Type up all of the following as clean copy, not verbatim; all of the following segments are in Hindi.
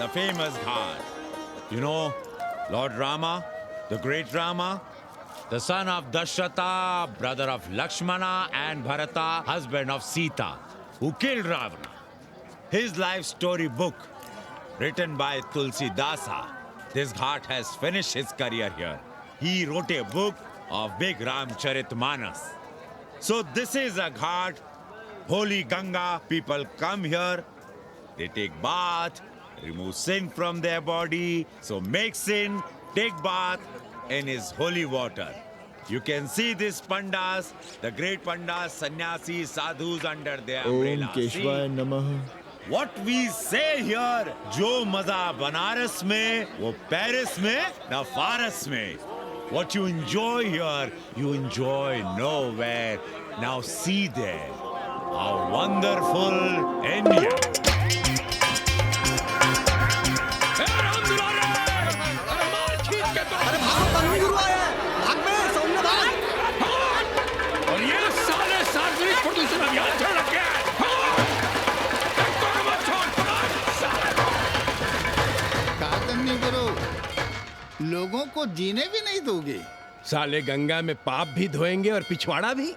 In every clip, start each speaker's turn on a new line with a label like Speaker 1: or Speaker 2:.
Speaker 1: The famous Ghat. You know, Lord Rama, the great Rama, the son of Dashrata, brother of Lakshmana, and Bharata, husband of Sita, who killed Ravana. His life story book, written by Tulsi Dasa. This Ghat has finished his career here. He wrote a book of big Ramcharitmanas. So this is a Ghat, holy Ganga. People come here, they take bath, remove sin from their body. So make sin, take bath in his holy water. You can see these pandas, the great pandas, sannyasis, sadhus under their umbrella.
Speaker 2: ओम केशवाय नमः।
Speaker 1: What we say here, जो मजा बनारस में, वो पेरिस में, न फारस में. What you enjoy here, you enjoy nowhere. Now see there, how wonderful India.
Speaker 3: और ये साले सार्वजनिक प्रदूषण अभियान चल रखे हैं।
Speaker 4: नहीं करो, लोगों को जीने भी नहीं दोगे।
Speaker 3: साले गंगा में पाप भी धोएंगे और पिछवाड़ा भी,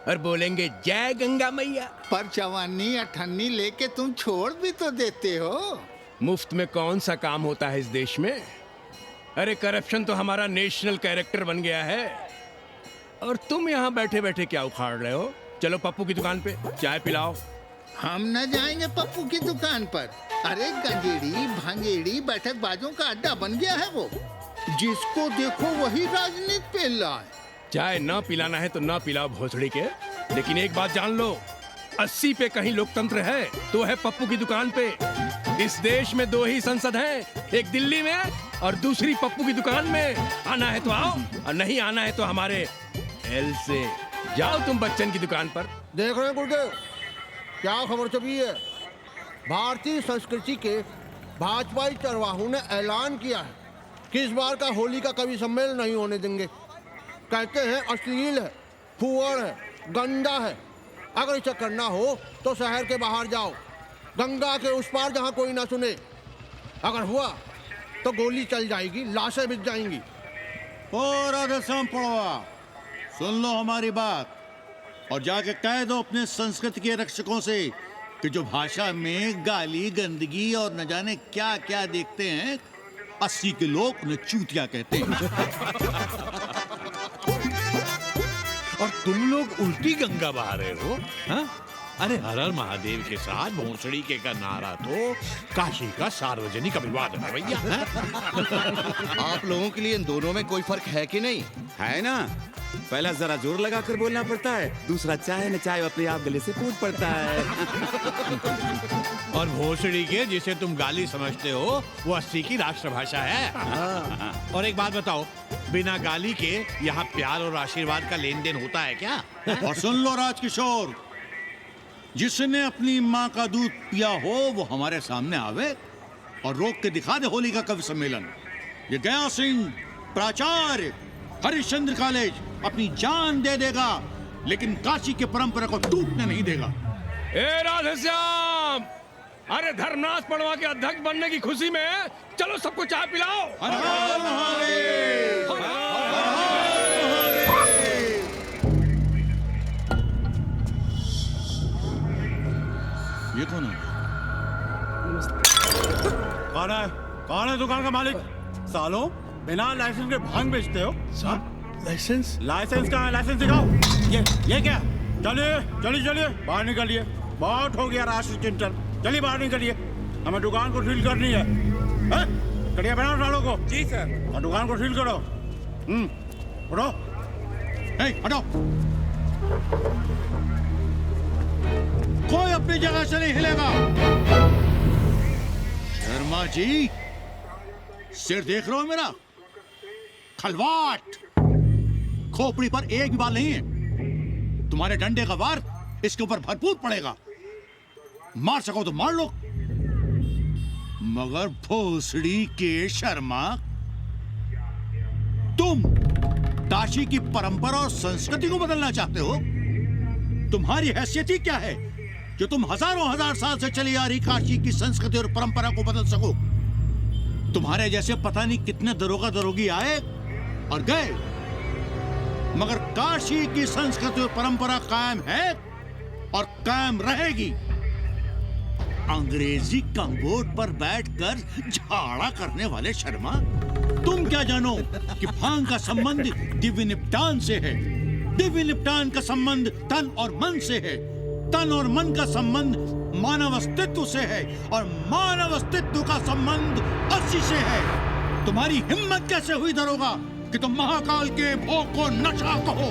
Speaker 3: और बोलेंगे जय गंगा मैया।
Speaker 4: पर चवानी अठन्नी लेके तुम छोड़ भी तो देते हो।
Speaker 3: मुफ्त में कौन सा काम होता है इस देश में? अरे करप्शन तो हमारा नेशनल कैरेक्टर बन गया है। और तुम यहाँ बैठे बैठे क्या उखाड़ रहे हो? चलो पप्पू की दुकान पे चाय पिलाओ।
Speaker 4: हम न जाएंगे पप्पू की दुकान पर। अरे गंजेड़ी भांगेड़ी बैठक बाजों का अड्डा बन गया है वो। जिसको देखो वही राजनीति पेल रहा है।
Speaker 3: चाय न पिलाना है तो न पिलाओ भोसड़ी के, लेकिन एक बात जान लो, 80 पे कहीं लोकतंत्र है तो है पप्पू की दुकान पे। इस देश में 2 ही संसद हैं, एक दिल्ली में और दूसरी पप्पू की दुकान में। आना है तो आओ और नहीं आना है तो हमारे एल से जाओ तुम बच्चन की दुकान पर।
Speaker 5: देख रहे हैं गुरुदेव, क्या खबर छपी है? भारतीय संस्कृति के भाजपाई चरवाहों ने ऐलान किया है कि इस बार का होली का कवि सम्मेलन नहीं होने देंगे। कहते हैं अश्लील है, फुअर है, गंदा है। अगर इसे करना हो तो शहर के बाहर जाओ, गंगा के उस पार जहाँ कोई ना सुने। अगर हुआ तो गोली चल जाएगी, लाशें बिक जाएंगी।
Speaker 6: ओ राधेश्याम पड़वा, सुन लो हमारी बात और जाके कह दो अपने संस्कृति के रक्षकों से कि जो भाषा में गाली गंदगी और न जाने क्या क्या देखते हैं, 80 के लोग उन्हें चूतिया कहते हैं।
Speaker 7: और तुम लोग उल्टी गंगा बहा रहे हो, हाँ? अरे हर हर महादेव के साथ भोंसड़ी के का नारा तो काशी का सार्वजनिक अभिवादन है भैया।
Speaker 8: आप लोगों के लिए इन दोनों में कोई फर्क है कि नहीं?
Speaker 9: है ना, पहला जरा जोर लगाकर बोलना पड़ता है, दूसरा चाहे न चाहे अपने आप गले से कूद पड़ता है।
Speaker 7: और भोसड़ी के जिसे तुम गाली समझते हो वो 80 की राष्ट्रभाषा है। और एक बात बताओ, बिना गाली के यहाँ प्यार और आशीर्वाद का लेन देन होता है क्या?
Speaker 6: और सुन लो राजकिशोर, जिसने अपनी माँ का दूध पिया हो वो हमारे सामने आवे और रोक के दिखा दे होली का कवि सम्मेलन। ये गया सिंह प्राचार्य हरिश्चंद्र कॉलेज अपनी जान दे देगा, लेकिन काशी के परंपरा को टूटने नहीं देगा।
Speaker 3: ए राधेश्याम, अरे धर्मनाथ पड़वा के अध्यक्ष बनने की खुशी में चलो सबको चाय पिलाओ।
Speaker 6: हर हर महादेव, हर हर महादेव। ये कौन है?
Speaker 10: कौन है? कौन है दुकान का मालिक? सालों बिना लाइसेंस के भांग बेचते हो?
Speaker 5: लाइसेंस?
Speaker 10: लाइसेंस कहाँ है? लाइसेंस दिखाओ। ये क्या? चलिए चलिए चलिए बाहर निकलिए। बहुत हो गया राष्ट्रीय चिंतन। चलिए बाहर निकलिए, हमें दुकान को सील करनी है। कड़िया बनाओ सालों को। जी सर। और दुकान को सील करो। उठो।
Speaker 6: हटो। कोई अपनी जगह से नहीं हिलेगा। शर्मा जी, सिर देख रहे हो मेरा? खलवाट, खोपड़ी पर एक भी बाल नहीं है। तुम्हारे डंडे का वार इसके ऊपर भरपूर पड़ेगा। मार सको तो मार लो, मगर भोसड़ी के शर्मा, तुम काशी की परंपरा और संस्कृति को बदलना चाहते हो? तुम्हारी हैसियत ही क्या है जो तुम हजारों हजार साल से चली आ रही काशी की संस्कृति और परंपरा को बदल सको? तुम्हारे जैसे पता नहीं कितने दरोगा दरोगी आए और गए, मगर काशी की संस्कृति और परंपरा कायम है और कायम रहेगी। अंग्रेजी कम्बोर्ड पर बैठकर झाड़ा करने वाले शर्मा, तुम क्या जानो कि भांग का संबंध दिव्य निपटान से है, दिव्य निपटान का संबंध तन और मन से है, तन और मन का संबंध मानव अस्तित्व से है और मानव अस्तित्व का संबंध अस्सी से है। तुम्हारी हिम्मत कैसे हुई दरोगा कि तुम महाकाल के भोग को नशा कहो?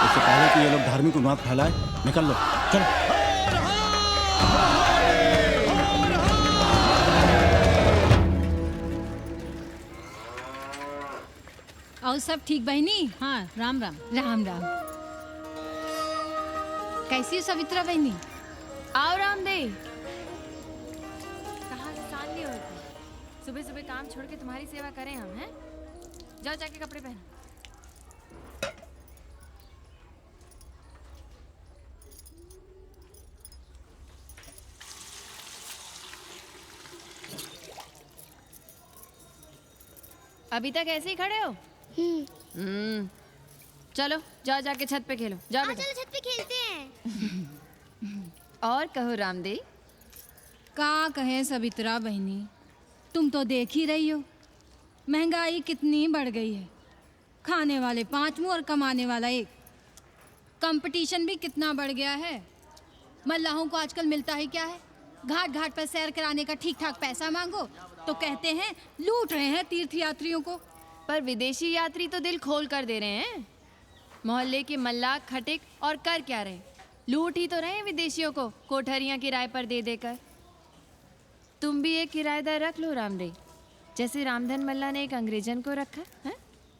Speaker 10: इससे पहले कि ये लोग धार्मिक उन्माद फैलाए, निकल लो, चलो।
Speaker 2: और सब ठीक बहनी?
Speaker 11: हाँ, राम राम।
Speaker 2: राम राम। कैसी हो सवित्रा बहनी?
Speaker 11: आओ रामदेव। कहाँ से सान लिए हो तुम? सुबह सुबह काम छोड़ के तुम्हारी सेवा करें हम, हैं? जाओ जाके कपड़े पहनो। अभी तक ऐसे ही खड़े हो? चलो जाओ जाके छत पे खेलो, जाओ बेटा।
Speaker 12: चलो छत पे खेलते हैं।
Speaker 11: और कहो रामदेव।
Speaker 2: का कहे सवित्रा बहनी, तुम तो देख ही रही हो महंगाई कितनी बढ़ गई है। खाने वाले 5 मुंह और कमाने वाला 1। कंपटीशन भी कितना बढ़ गया है। मल्लाहों को आजकल मिलता ही क्या है? घाट घाट पर सैर कराने का ठीक ठाक पैसा मांगो तो कहते हैं लूट रहे हैं तीर्थ यात्रियों को।
Speaker 11: पर विदेशी यात्री तो दिल खोल कर दे रहे हैं। मोहल्ले के मल्लाह खटिक और कर क्या रहे? लूट ही तो रहे हैं विदेशियों को कोठरियां किराए पर दे देकर। तुम भी एक किराएदार रख लो रामदेव, जैसे रामधन मल्ला ने एक अंग्रेजन को रखा है।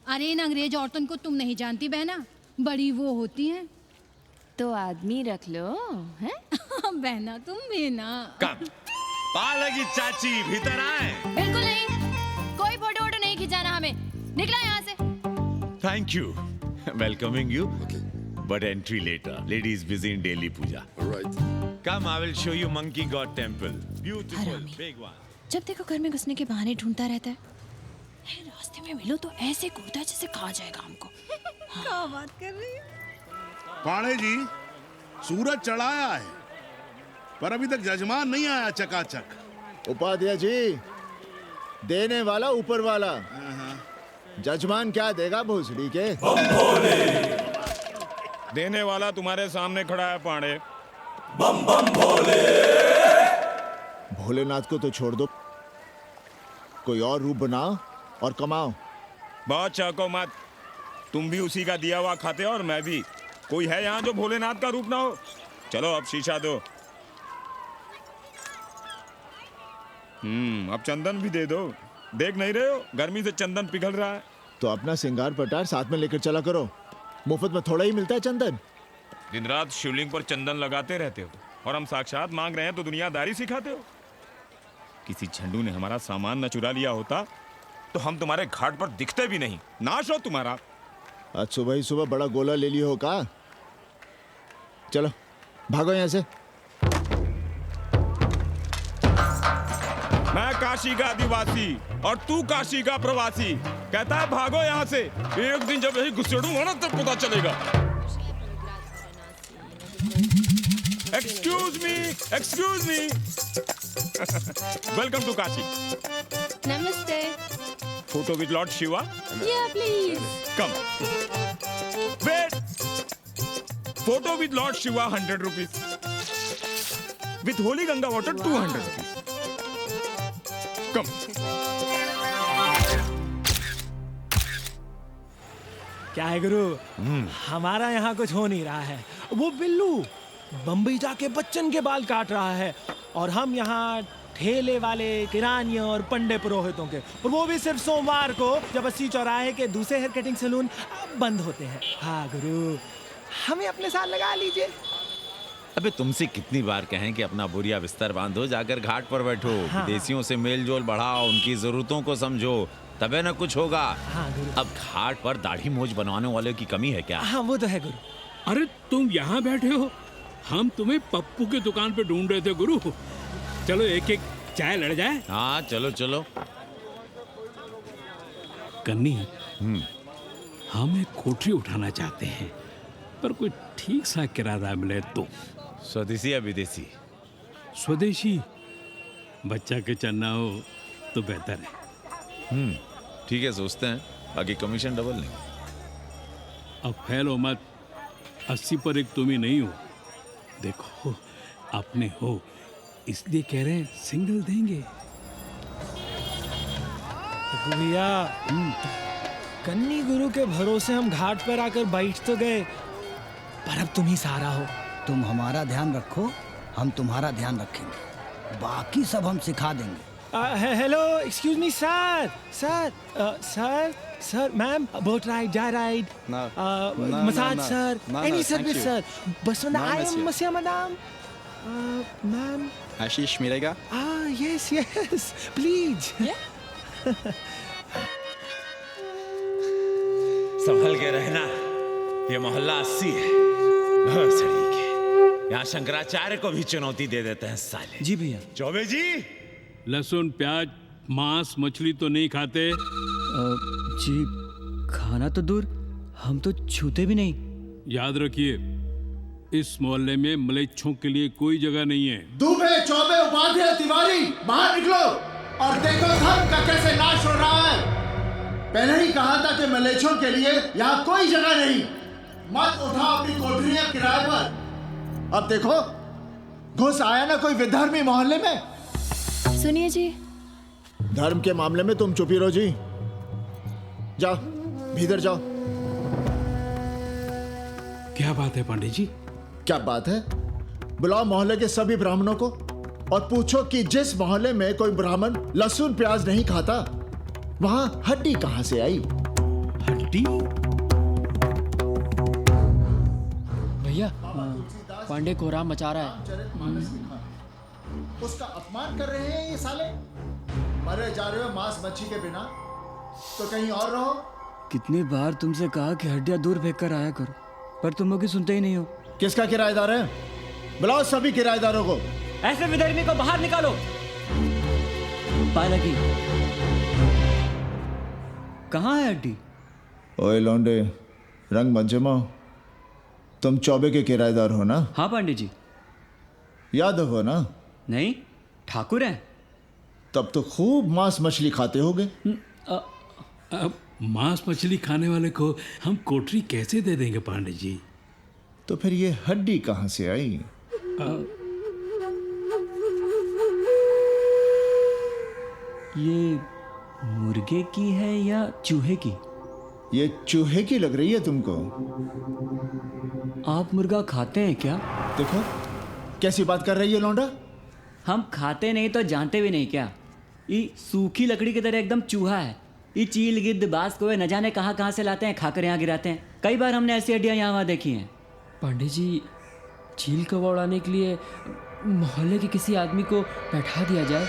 Speaker 2: अरे इन अंग्रेज औरतों को तुम नहीं जानती बहना, बड़ी वो होती हैं।
Speaker 11: तो आदमी रख लो, हैं?
Speaker 2: बहना तुम भी ना।
Speaker 1: पालकी चाची भीतर आए।
Speaker 11: बिल्कुल नहीं, कोई फोटो वोटो नहीं खिंचाना हमें। निकला यहाँ से।
Speaker 1: Thank you. Welcoming you. But entry later. Ladies busy in daily puja.
Speaker 13: All right.
Speaker 1: Come, I will show you Monkey God Temple. Beautiful, big one.
Speaker 11: जब देखो घर में घुसने के बहाने ढूंढता रहता है। रास्ते में मिलो तो ऐसे कूदता है जैसे खा जाएगा हमको।
Speaker 2: क्या बात कर रही है?
Speaker 13: पाणे जी, सूरज चढ़ाया है पर अभी तक जजमान नहीं आया चकाचक।
Speaker 5: उपाध्याय जी, देने वाला ऊपर वाला, जजमान क्या देगा भोसड़ी के?
Speaker 14: देने वाला तुम्हारे सामने खड़ा है पांडे।
Speaker 15: बम बम भोले।
Speaker 5: भोलेनाथ को तो छोड़ दो, कोई और रूप बनाओ और कमाओ।
Speaker 14: बहुत चाको मत, तुम भी उसी का दिया हुआ खाते हो और मैं भी। कोई है यहाँ जो भोलेनाथ का रूप ना हो? चलो अब शीशा दो। अब चंदन भी दे दो। देख नहीं रहे हो गर्मी से चंदन पिघल रहा है।
Speaker 5: तो अपना सिंगार पटार साथ में लेकर चला करो, मुफ्त में थोड़ा ही मिलता है चंदन।
Speaker 14: दिन रात शिवलिंग पर चंदन लगाते रहते हो और हम साक्षात मांग रहे हैं तो दुनियादारी सिखाते हो। किसी झंडू ने हमारा सामान न चुरा लिया होता तो हम तुम्हारे घाट पर दिखते भी नहीं। नाश हो तुम्हारा।
Speaker 5: आज सुबह ही सुबह बड़ा गोला ले लियो हो का? चलो भागो यहाँ से।
Speaker 14: मैं काशी का आदिवासी और तू काशी का प्रवासी। कहता है भागो यहाँ से। एक दिन जब यही घुसेड़ूंगा ना तब पता चलेगा। Excuse me welcome to Kashi.
Speaker 11: नमस्ते।
Speaker 14: Photo with lord Shiva?
Speaker 11: Yeah, please.
Speaker 14: Come. Wait. Photo with lord Shiva 100 rupees. With holy Ganga water 200 rupees. Come.
Speaker 16: क्या है गुरु, हमारा यहाँ कुछ हो नहीं रहा है। वो बिल्लू बम्बई जाके बच्चन के बाल काट रहा है और हम यहाँ ठेले वाले, किरानियों और पंडे पुरोहितों के, और वो भी सिर्फ सोमवार को जब 80 चौराहे के दूसरे हेयर कटिंग सैलून बंद होते हैं। हाँ गुरु, हमें अपने साथ लगा लीजिए।
Speaker 1: अबे तुमसे कितनी बार कहें कि अपना बोरिया बिस्तर बांधो, जाकर घाट पर बैठो।
Speaker 16: हाँ।
Speaker 1: विदेशियों से मेल जोल बढ़ाओ, उनकी जरूरतों को समझो, तबे न कुछ होगा।
Speaker 16: हाँ गुरु।
Speaker 1: अब घाट पर दाढ़ी मोछ बनवाने वाले की कमी है क्या?
Speaker 16: हाँ वो तो है गुरु।
Speaker 3: अरे तुम यहाँ बैठे हो, हम तुम्हें पप्पू की दुकान पे ढूंढ रहे थे गुरु। चलो एक एक चाय लड़ जाए।
Speaker 1: हाँ चलो चलो।
Speaker 3: कन्नी, हम एक कोठरी उठाना चाहते हैं, पर कोई ठीक सा किराया मिले तो।
Speaker 1: स्वदेशी या विदेशी?
Speaker 3: स्वदेशी। बच्चा के चन्ना हो तो बेहतर है।
Speaker 1: ठीक है, सोचते हैं, बाकी कमीशन डबल नहीं।
Speaker 3: अब फैलो मत, 80 पर एक तुम ही नहीं हो। देखो अपने हो, इसलिए कह रहे हैं सिंगल देंगे।
Speaker 16: भैया, कन्नी गुरु के भरोसे हम घाट पर आकर बैठ तो गए, पर अब तुम ही सहारा हो।
Speaker 17: तुम हमारा ध्यान रखो, हम तुम्हारा ध्यान रखेंगे, बाकी सब हम सिखा देंगे।
Speaker 16: Hello, excuse me sir, sir, ma'am, boat ride, जा ride, massage sir, any service sir, बस आई एम मसिया मैडम, मैम।
Speaker 18: आशीष मिलेगा?
Speaker 16: Yes yes, please.
Speaker 1: संभल के रहना, ये मोहल्ला 80 है। भोसड़ी के यहाँ शंकराचार्य को भी चुनौती दे देते हैं साले।
Speaker 18: जी भैया।
Speaker 1: चौबे जी,
Speaker 3: लहसुन, प्याज, मांस, मछली तो नहीं खाते?
Speaker 18: जी, खाना तो दूर, हम तो छूते भी नहीं।
Speaker 3: याद रखिए, इस मोहल्ले में मलेच्छों के लिए कोई जगह नहीं है।
Speaker 5: दुबे, चौबे, उपाध्याय, तिवारी, बाहर निकलो और देखो धर्म का कैसे नाश हो रहा है। पहले ही कहा था कि मलेच्छों के लिए यहाँ कोई जगह नहीं। मत उठाओ अपनी कोठरियां किराए पर। अब देखो, घुस आया ना कोई विधर्मी मोहल्ले में।
Speaker 11: सुनिए जी,
Speaker 5: धर्म के मामले में तुम चुप ही रहो जी। जाओ, भीतर जाओ।
Speaker 3: क्या बात है पंडित जी?
Speaker 5: क्या बात है? बुलाओ मोहल्ले के सभी ब्राह्मणों को और पूछो कि जिस मोहल्ले में कोई ब्राह्मण लहसुन प्याज नहीं खाता, वहां हड्डी कहां से आई?
Speaker 3: हड्डी?
Speaker 18: भैया, पांडे कोहराम मचा रहा है।
Speaker 5: उसका अपमान कर रहे हैं ये साले। मरे जा रहे हो मांस मच्छी के बिना, तो कहीं और रहो।
Speaker 18: कितनी बार तुमसे कहा कि हड्डियां दूर फेंक कर आया करो, पर तुम लोग सुनते ही नहीं हो।
Speaker 5: किसका किराएदार है? बुलाओ सभी किराएदारों को।
Speaker 18: ऐसे विधर्मी को बाहर निकालो। पालकी, कहाँ है हड्डी?
Speaker 5: ओए लौंडे, रंग मत जमाओ। तुम चौबे के किराएदार हो ना?
Speaker 18: हाँ पंडित जी।
Speaker 5: यादव हो ना?
Speaker 18: नहीं, ठाकुर हैं।
Speaker 5: तब तो खूब मांस मछली खाते होगे।
Speaker 3: अब मांस मछली खाने वाले को हम कोठरी कैसे दे देंगे पांडित जी?
Speaker 5: तो फिर ये हड्डी कहां से आई?
Speaker 18: ये मुर्गे की है या चूहे की?
Speaker 5: ये चूहे की लग रही है तुमको।
Speaker 18: आप मुर्गा खाते हैं क्या?
Speaker 5: देखो कैसी बात कर रही है लौंडा।
Speaker 18: हम खाते नहीं तो जानते भी नहीं क्या? ये सूखी लकड़ी की तरह एकदम चूहा है। ये चील, गिद्ध, बाज, कोए न जाने कहाँ से लाते हैं, खाकर यहाँ गिराते हैं। कई बार हमने ऐसी हड्डियाँ यहाँ वहाँ देखी हैं।
Speaker 19: पांडे जी, चील कौवा उड़ाने के लिए मोहल्ले के किसी आदमी को बैठा दिया जाए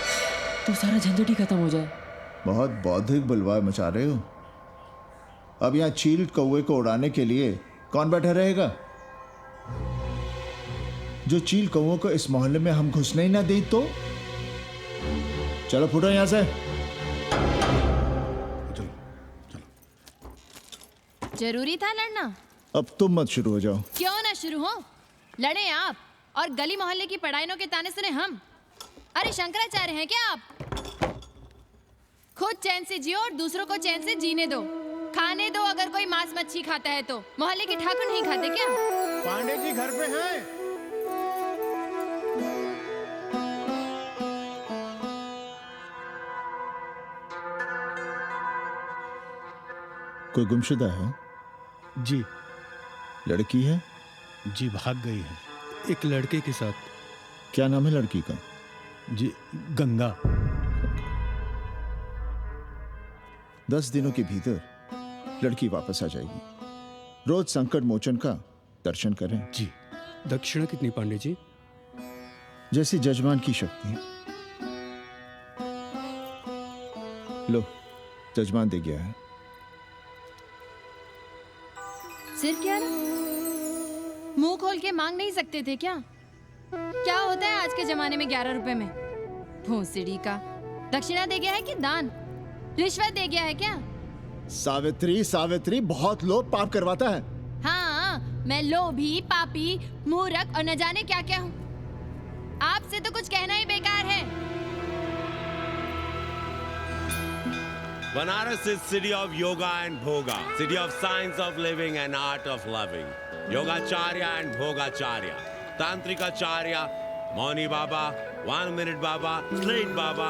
Speaker 19: तो सारा झंझट ही खत्म हो जाए।
Speaker 5: बहुत बौद्धिक बुलवा मचा रहे हो। अब यहाँ चील कौवे को उड़ाने के लिए कौन बैठा रहेगा? जो चील कौवों को इस मोहल्ले में हम घुसने ही ना दें तो? चलो फुटो यहाँ से।
Speaker 11: जरूरी था लड़ना?
Speaker 5: अब तुम मत शुरू हो जाओ।
Speaker 11: क्यों ना शुरू हो? लड़े आप और गली मोहल्ले की पढ़ाइयों के ताने सुने हम। अरे शंकराचार्य हैं क्या आप? खुद चैन से जियो और दूसरों को चैन से जीने दो। खाने दो अगर कोई मांस मच्छी खाता है तो। मोहल्ले के ठाकुर नहीं खाते क्या?
Speaker 5: पांडे जी घर पे हैं? कोई गुमशुदा है?
Speaker 20: जी।
Speaker 5: लड़की है?
Speaker 20: जी भाग गई है एक लड़के के साथ।
Speaker 5: क्या नाम है लड़की का?
Speaker 20: जी गंगा।
Speaker 5: 10 दिनों के भीतर लड़की वापस आ जाएगी। रोज संकट मोचन का दर्शन करें।
Speaker 20: जी। दक्षिणा कितनी पांडे जी?
Speaker 5: जैसी जजमान की शक्ति। लो, जजमान दे गया है।
Speaker 11: सिर क्या ना? मुंह खोल के मांग नहीं सकते थे क्या? क्या होता है आज के जमाने में 11 रुपए में? भोंसड़ी का दक्षिणा दे गया है कि दान? रिश्वत दे गया है क्या?
Speaker 21: सावित्री, सावित्री बहुत लोभ पाप करवाता है।
Speaker 11: हाँ, मैं लोभी, पापी, मूर्ख और न जाने क्या क्या हूँ। आपसे तो कुछ कहना ही बेकार है।
Speaker 1: Banaras is city of yoga and bhoga, city of science of living and art of loving. Yogacharya and Bhogacharya, Tantrikacharya, Mauni Baba, 1 Minute Baba, Straight Baba,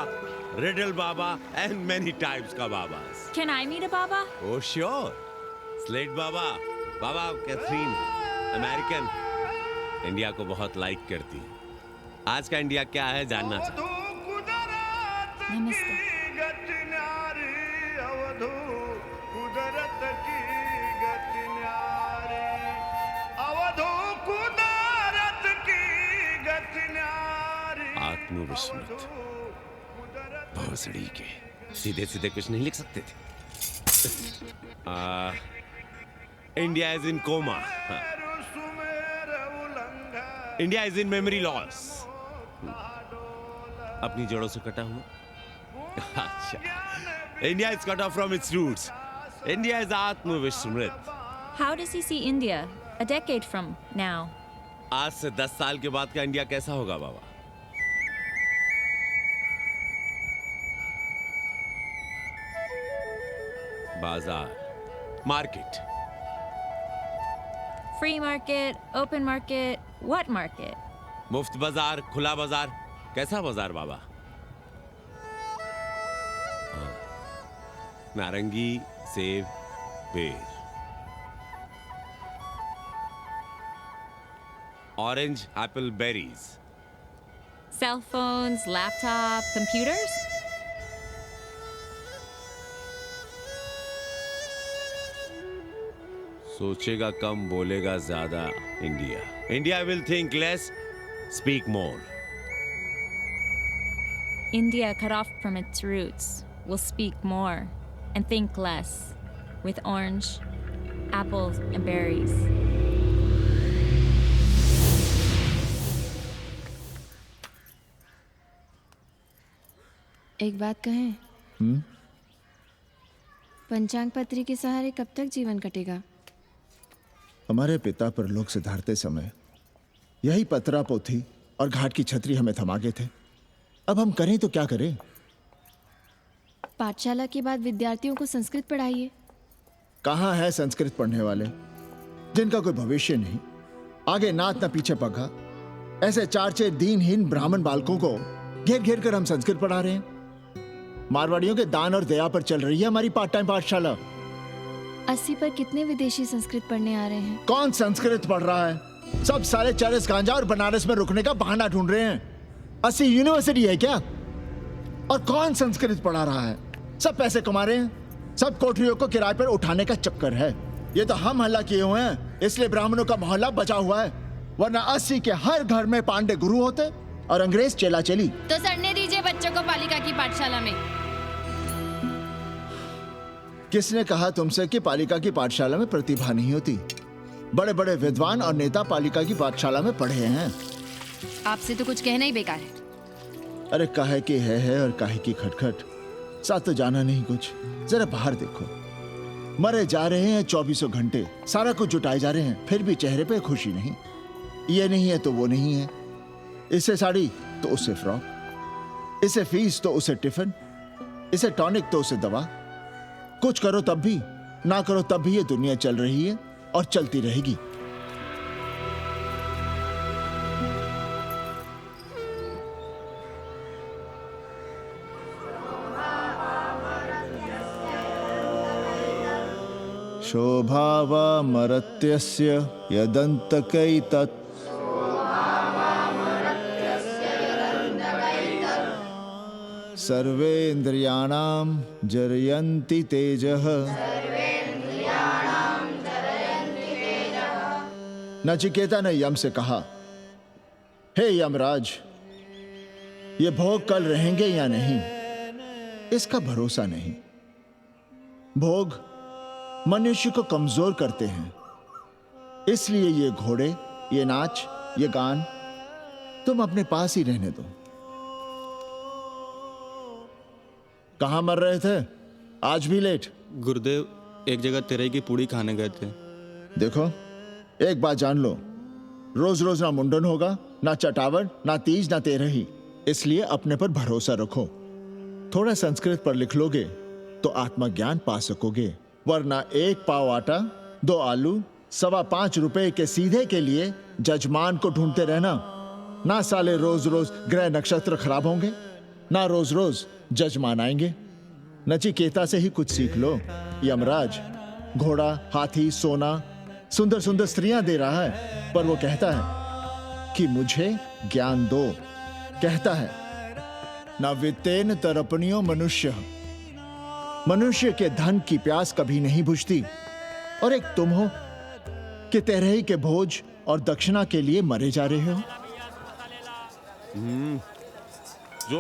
Speaker 1: Riddle Baba, and many types ka Babas.
Speaker 22: Can I meet a Baba?
Speaker 1: Oh sure, Slate Baba, Baba Catherine, American, India को बहुत लाइक करती है। आज का इंडिया क्या है जानना चाहती हूँ।
Speaker 22: नमस्ते।
Speaker 1: आत्मविस्मृत भोसड़ी के सीधे सीधे कुछ नहीं लिख सकते थे। India is in coma, India is in memory loss, अपनी जड़ों से कटा हुआ। अच्छा, India is cut off from its roots, India is आत्मविस्मृत।
Speaker 22: How does he see India a decade from now?
Speaker 1: आज से 10 साल के बाद का इंडिया कैसा होगा बाबा? बाजार, market,
Speaker 22: Free market, open market, what market?
Speaker 1: मुफ्त बाजार, खुला बाजार, कैसा बाजार बाबा? नारंगी, सेब, बेर, orange, Apple, berries,
Speaker 22: Cell phones, laptop, computers?
Speaker 1: सोचेगा कम बोलेगा ज्यादा India. India will think less, speak more.
Speaker 22: India, cut off from its roots, will speak more and think less, with orange, apples, and berries.
Speaker 11: एक बात कहें? पंचांग पत्री के सहारे कब तक जीवन कटेगा?
Speaker 21: हमारे पिता परलोक से धारते समय यही पतरा पोथी और घाट की छतरी हमें थमा गए थे। अब हम करें तो क्या करें?
Speaker 11: पाठशाला के बाद विद्यार्थियों को संस्कृत पढ़ाइए।
Speaker 21: कहाँ है संस्कृत पढ़ने वाले जिनका कोई भविष्य नहीं, आगे नात न पीछे पगा। ऐसे 4 दीनहीन ब्राह्मण बालकों को घेर घेर कर हम संस्कृत पढ़ा रहे हैं। मारवाड़ियों के दान और दया पर चल रही है हमारी पार्ट टाइम पाठशाला।
Speaker 11: 80 पर कितने विदेशी संस्कृत पढ़ने आ रहे हैं?
Speaker 21: कौन संस्कृत पढ़ रहा है? सब सारे चरस गांजा और बनारस में रुकने का बहाना ढूंढ रहे हैं। 80 यूनिवर्सिटी है क्या? और कौन संस्कृत पढ़ा रहा है? सब पैसे कमा रहे हैं, सब कोठरियों को किराए पर उठाने का चक्कर है। ये तो हम हल्ला किए हुए हैं, इसलिए ब्राह्मणों का मोहल्ला बचा हुआ है, वरना 80 के हर घर में पांडे गुरु होते और अंग्रेज चेला चली।
Speaker 11: तो सड़ने दीजिए बच्चों को पालिका की पाठशाला में।
Speaker 21: किसने कहा तुमसे कि पालिका की पाठशाला में प्रतिभा नहीं होती? बड़े बड़े विद्वान और नेता पालिका की पाठशाला में पढ़े हैं।
Speaker 11: आपसे तो कुछ कहना ही बेकार है।
Speaker 21: अरे काहे की है और काहे की खटखट, साथ तो जाना नहीं कुछ। जरा बाहर देखो, मरे जा रहे हैं 24 घंटे, सारा कुछ जुटाए जा रहे हैं, फिर भी चेहरे पे खुशी नहीं। ये नहीं है तो वो नहीं है, इसे साड़ी तो उससे फ्रॉक, इसे फीस तो उसे टिफिन, इसे टॉनिक तो उसे दवा। कुछ करो तब भी, ना करो तब भी ये दुनिया चल रही है और चलती रहेगी। शोभावा मरत्यस्य यदन्तकैतत् सर्वेन्द्रियाणां जरयन्ति तेजः। नचिकेता ने यम से कहा, हे यमराज, ये भोग कल रहेंगे या नहीं इसका भरोसा नहीं। भोग मनुष्य को कमजोर करते हैं, इसलिए ये घोड़े ये नाच, ये गान तुम अपने पास ही रहने दो। कहाँ मर रहे थे? आज भी लेट?
Speaker 4: गुरुदेव, एक जगह तेरई की पूड़ी खाने गए थे।
Speaker 21: देखो, एक बात जान लो, रोज रोज ना मुंडन होगा, ना चटावट, ना तीज, ना तेरही। इसलिए अपने पर भरोसा रखो। थोड़ा संस्कृत पर लिख लोगे तो आत्मज्ञान पा सकोगे, वरना 1 पाव आटा, 2 आलू, 5.25 रुपए के सीधे के लिए जजमान को ढूंढते रहना। ना साले रोज रोज ग्रह नक्षत्र खराब होंगे, ना रोज रोज जजमान आएंगे। नचिकेता से ही कुछ सीख लो। यमराज घोड़ा, हाथी, सोना, सुंदर सुंदर स्त्रियां दे रहा है, पर वो कहता है कि मुझे ज्ञान दो। कहता है ना वित्तेन तरपणियो मनुष्य, मनुष्य के धन की प्यास कभी नहीं बुझती। और एक तुम हो कि तेरही के भोज और दक्षिणा के लिए मरे जा रहे हो।
Speaker 8: So,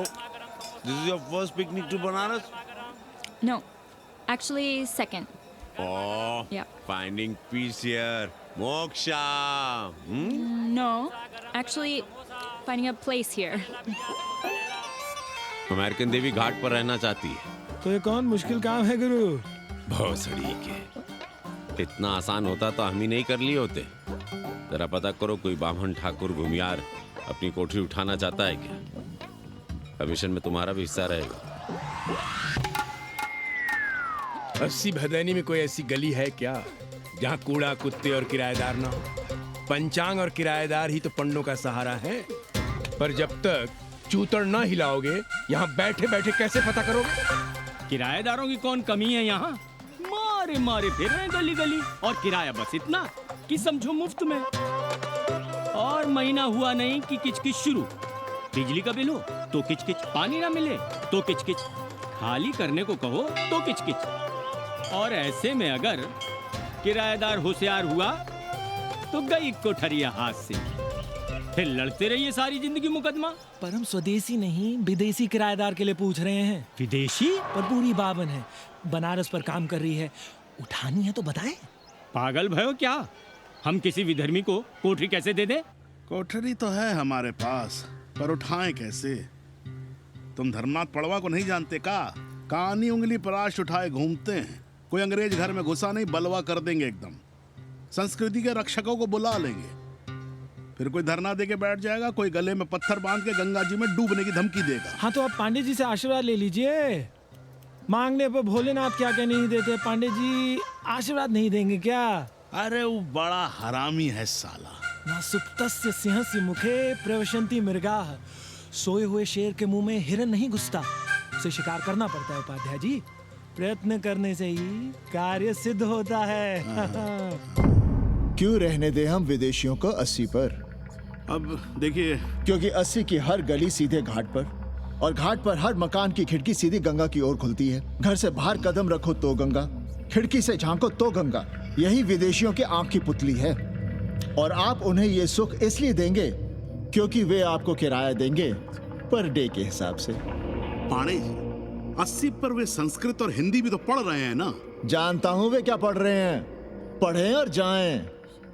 Speaker 8: this is your first picnic to Banaras?
Speaker 22: No, actually, second.
Speaker 8: Oh,
Speaker 22: Yeah.
Speaker 8: finding peace here. Moksha.
Speaker 22: No, actually, finding a place here.
Speaker 8: American देवी घाट पर रहना चाहती है।
Speaker 16: तो ये कौन मुश्किल काम है गुरु?
Speaker 8: भौसड़ी के। इतना आसान होता तो हम ही नहीं कर लिए होते। जरा पता करो, कोई बामन ठाकुर घुमियार अपनी कोठरी उठाना चाहता है क्या? कमीशन में तुम्हारा भी हिस्सा रहेगा।
Speaker 3: 80 भदैनी में कोई ऐसी गली है क्या जहाँ कूड़ा, कुत्ते और किराएदार ना हो? पंचांग और किराएदार ही तो पंडों का सहारा है। पर जब तक चूतड़ ना हिलाओगे, यहाँ बैठे बैठे कैसे पता करोगे?
Speaker 23: किराएदारों की कौन कमी है यहाँ? मारे मारे फिर रहे गली गली, और किराया बस इतना कि समझो मुफ्त में। और महीना हुआ नहीं कि किचकिच शुरू। बिजली का बिल हो तो किचकिच, पानी ना मिले तो किचकिच, खाली करने को कहो तो किचकिच। और ऐसे में अगर किराएदार होशियार हुआ तो गई कोठरिया हाथ से, फिर लड़ते रहिए सारी जिंदगी मुकदमा।
Speaker 16: पर हम स्वदेशी नहीं, विदेशी किराएदार के लिए पूछ रहे हैं।
Speaker 23: विदेशी?
Speaker 16: पर पूरी बावन है, बनारस पर काम कर रही है, उठानी है तो बताएं।
Speaker 23: पागल भयो क्या? हम किसी विधर्मी को कोठरी कैसे दे दें?
Speaker 13: कोठरी तो है हमारे पास, पर उठाएं कैसे? तुम धर्मनाथ पड़वा को नहीं जानते का? कानी उंगली पराश उठाए घूमते हैं। कोई अंग्रेज घर में घुसा नहीं, बलवा कर देंगे एकदम। संस्कृति के रक्षकों को बुला लेंगे, फिर कोई धरना दे के बैठ जाएगा, कोई गले में पत्थर बांध के गंगा जी में डूबने की धमकी देगा।
Speaker 16: हाँ तो आप पांडे जी से आशीर्वाद ले लीजिए। मांगने पर भोलेनाथ क्या क्या नहीं देते। पांडे जी आशीर्वाद नहीं देंगे क्या?
Speaker 13: अरे वो बड़ा हरामी है साला।
Speaker 16: ना सुप्तस्य सिंहस्य मुखे प्रवशन्ति मृगाः। सोए हुए शेर के मुंह में हिरन नहीं घुसता, उसे शिकार करना पड़ता है उपाध्याय जी। प्रयत्न करने से ही कार्य सिद्ध होता है।
Speaker 21: क्यों रहने दे हम विदेशियों को 80 पर?
Speaker 13: अब देखिए,
Speaker 21: क्योंकि 80 की हर गली सीधे घाट पर, और घाट पर हर मकान की खिड़की सीधी गंगा की ओर खुलती है। घर से बाहर कदम रखो तो गंगा, खिड़की से झांको तो गंगा। यही विदेशियों की आंख की पुतली है। और आप उन्हें ये सुख इसलिए देंगे क्योंकि वे आपको किराया देंगे पर डे के हिसाब से।
Speaker 13: पाणे जी, 80 पर वे संस्कृत और हिंदी भी तो पढ़ रहे हैं ना?
Speaker 21: जानता हूँ वे क्या पढ़ रहे हैं, पढ़ें और जाएं।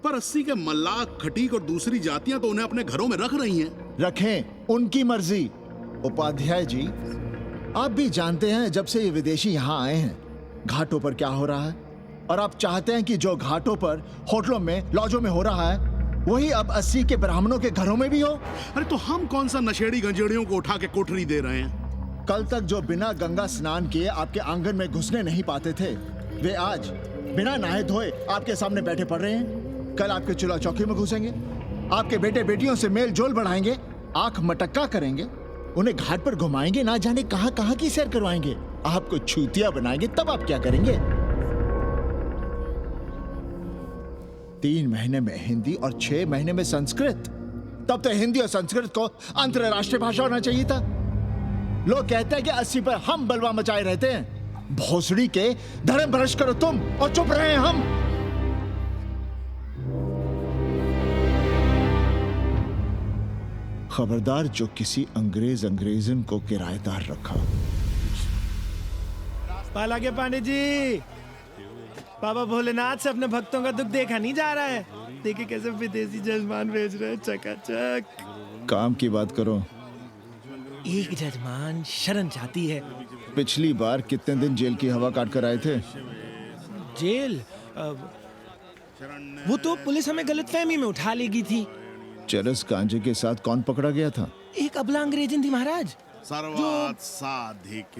Speaker 13: पर 80 के मल्लाक, खटीक और दूसरी जातियां तो उन्हें अपने घरों में रख रही हैं।
Speaker 21: रखें, उनकी मर्जी। उपाध्याय जी, आप भी जानते हैं जब से ये विदेशी यहाँ आए हैं घाटों पर क्या हो रहा है, और आप चाहते हैं कि जो घाटों पर, होटलों में, लॉजों में हो रहा है वही अब 80 के ब्राह्मणों के घरों में भी हो।
Speaker 13: अरे तो हम कौन सा नशेड़ी गंजेड़ियों को उठा के कोठरी दे रहे हैं?
Speaker 21: कल तक जो बिना गंगा स्नान किए आपके आंगन में घुसने नहीं पाते थे, वे आज बिना नहाए धोए आपके सामने बैठे पड़ रहे हैं। कल आपके चूल्हा चौकी में घुसेंगे, आपके बेटे बेटियों से मेल जोल बढ़ाएंगे, आंख मटक्का करेंगे, उन्हें घाट पर घुमाएंगे, ना जाने कहां कहां की सैर करवाएंगे, आपको छूतिया बनाएंगे। तब आप क्या करेंगे? 3 महीने में हिंदी और 6 महीने में संस्कृत। तब तो हिंदी और संस्कृत को अंतरराष्ट्रीय भाषा होना चाहिए था। लोग कहते हैं कि 80 पर हम बलवा मचाए रहते हैं। भोसड़ी के धर्म भ्रष्ट करो तुम और चुप रहे हम। खबरदार जो किसी अंग्रेजन को किराएदार रखा।
Speaker 16: पाला के पांडे जी, बाबा भोलेनाथ से अपने भक्तों का दुख देखा नहीं जा रहा है। देखे कैसे विदेशी जजमान भेज रहे हैं चकाचक।
Speaker 21: काम की बात करो।
Speaker 16: एक जजमान शरण चाहती है।
Speaker 21: पिछली बार कितने दिन जेल की हवा काट कर आए थे?
Speaker 16: जेल वो तो पुलिस हमें गलतफहमी में उठा लेगी थी।
Speaker 21: चरस गांजे के साथ कौन पकड़ा गया था?
Speaker 16: एक अबला अंग्रेजन थी महाराज।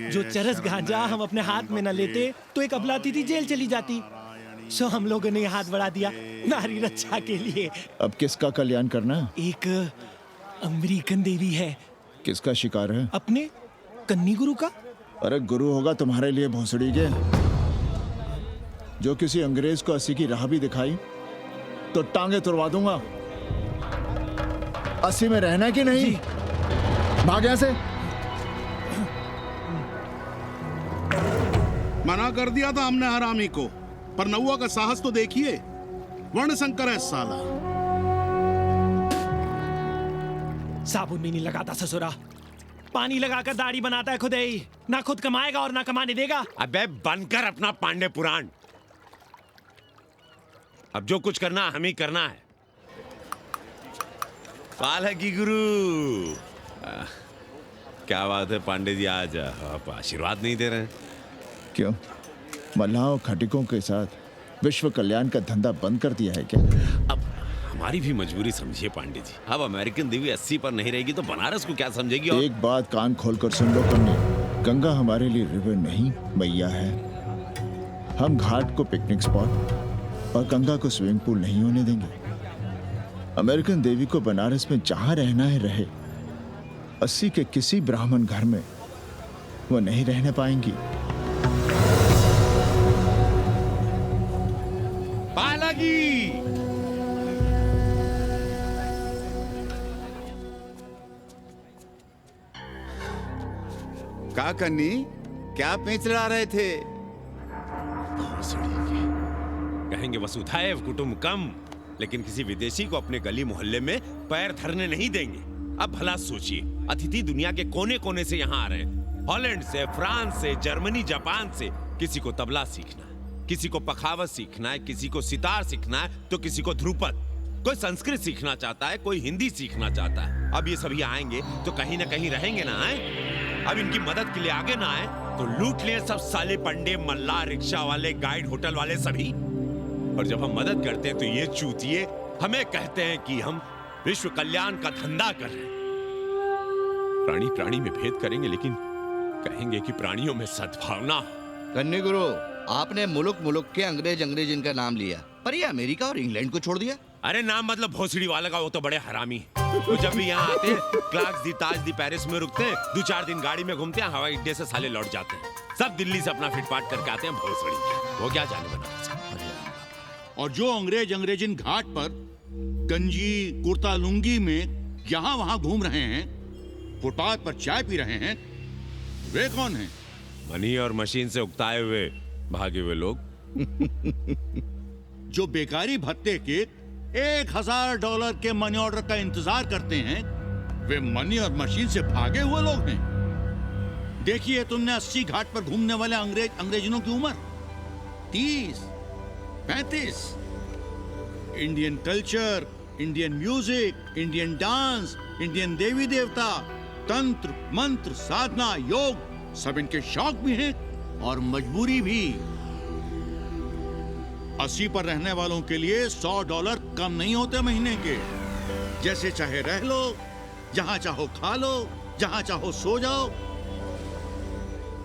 Speaker 16: जो चरस गांजा हम अपने हाथ में न लेते तो एक अबला थी जेल चली जाती। सो हम लोगों ने हाथ बढ़ा दिया नारी रक्षा के लिए।
Speaker 21: अब किसका कल्याण करना?
Speaker 16: एक अमेरिकन देवी है।
Speaker 21: किसका शिकार है?
Speaker 16: अपने कन्नी गुरु का।
Speaker 21: अरे गुरु होगा तुम्हारे लिए भोसड़ी के। जो किसी अंग्रेज को अस्सी की राह भी दिखाई तो टांगे तुड़वा दूंगा। अस्सी में रहना कि नहीं? भाग यहां से।
Speaker 13: मना कर दिया था हमने हरामी को, पर नौआ का साहस तो देखिए। वर्ण शंकर है साला।
Speaker 16: साबुन भी नहीं लगाता ससुरा, पानी लगाकर दाढ़ी बनाता है खुद ही। ना खुद कमाएगा और ना कमाने देगा।
Speaker 8: अबे बनकर अपना पांडे पुराण। अब जो कुछ करना हम ही करना है। पालकी गुरु। क्या बात है पांडे जी, आज आप आशीर्वाद नहीं दे रहे हैं?
Speaker 21: क्यों? मल्लाहों खटिकों के साथ विश्व कल्याण का धंधा बंद कर दिया है क्या?
Speaker 8: अब हमारी भी मजबूरी समझिए पांडे जी। अब अमेरिकन देवी 80 पर नहीं रहेगी तो बनारस को क्या समझेगी? और
Speaker 21: एक बात कान खोलकर सुन लो कन्नी, गंगा हमारे लिए रिवर नहीं मैया है। हम घाट को पिकनिक स्पॉट और गंगा को स्विमिंग पूल नहीं होने देंगे। अमेरिकन देवी को बनारस में जहां रहना है रहे। 80 के किसी ब्राह्मण घर में वो नहीं रहने पाएंगी।
Speaker 8: पालकी!
Speaker 6: का कन्नी, क्या पेंच ला रहे थे?
Speaker 8: कहेंगे वसुधैव कुटुंबकम, लेकिन किसी विदेशी को अपने गली मोहल्ले में पैर धरने नहीं देंगे। अब भला सोचिए, अतिथि दुनिया के कोने कोने से यहाँ आ रहे हैं। हॉलैंड से, फ्रांस से, जर्मनी, जापान से। किसी को तबला सीखना है, किसी को पखावत सीखना है, किसी को सितार सीखना है, तो किसी को ध्रुपद। कोई संस्कृत सीखना चाहता है, कोई हिंदी सीखना चाहता है। अब ये सभी आएंगे तो कहीं ना कहीं रहेंगे ना। आए अब इनकी मदद के लिए आगे ना आए तो लूट ले सब साले पंडे, मल्ला, रिक्शा वाले, गाइड, होटल वाले सभी। और जब हम मदद करते हैं तो ये चूतिए हमें कहते हैं कि हम विश्व कल्याण का धंधा कर रहे हैं। प्राणी प्राणी में भेद करेंगे, लेकिन कहेंगे कि प्राणियों में सद्भावना।
Speaker 6: कन्नी गुरु, आपने मुल्क मुल्क के अंग्रेज इनका नाम लिया, पर ये अमेरिका और इंग्लैंड को छोड़ दिया।
Speaker 8: अरे नाम मतलब भोसड़ी वाला का, वो तो बड़े हरामी है। वो जब भी यहाँ आते हैं, क्लार्क्स दी, ताज दी, पेरिस में रुकते हैं, 2-4 दिन गाड़ी में घूमते हैं, हवाई अड्डे से साले लौट जाते हैं। सब दिल्ली से अपना फिटपाट करके आते हैं भोसड़ी। वो क्या जाने बनारस।
Speaker 13: और जो अंग्रेजिन घाट पर गंजी कुर्ता लुंगी में यहाँ वहाँ घूम रहे हैं, फुटपाथ पर चाय पी रहे हैं, वे कौन हैं?
Speaker 8: मनी और मशीन से उकताए हुए भागे हुए लोग।
Speaker 13: जो बेकारी भत्ते के $1000 के मनी ऑर्डर का इंतजार करते हैं, वे मनी और मशीन से भागे हुए लोग हैं। देखिए तुमने 80 घाट पर घूमने वाले अंग्रेजनों की उम्र 30-35। Indian culture, Indian music, Indian dance, Indian देवी देवता, तंत्र मंत्र, साधना, योग, सब इनके शौक भी हैं और मजबूरी भी। 80 पर रहने वालों के लिए $100 कम नहीं होते महीने के। जैसे चाहे रह लो, जहां चाहो खा लो, जहां चाहो सो जाओ।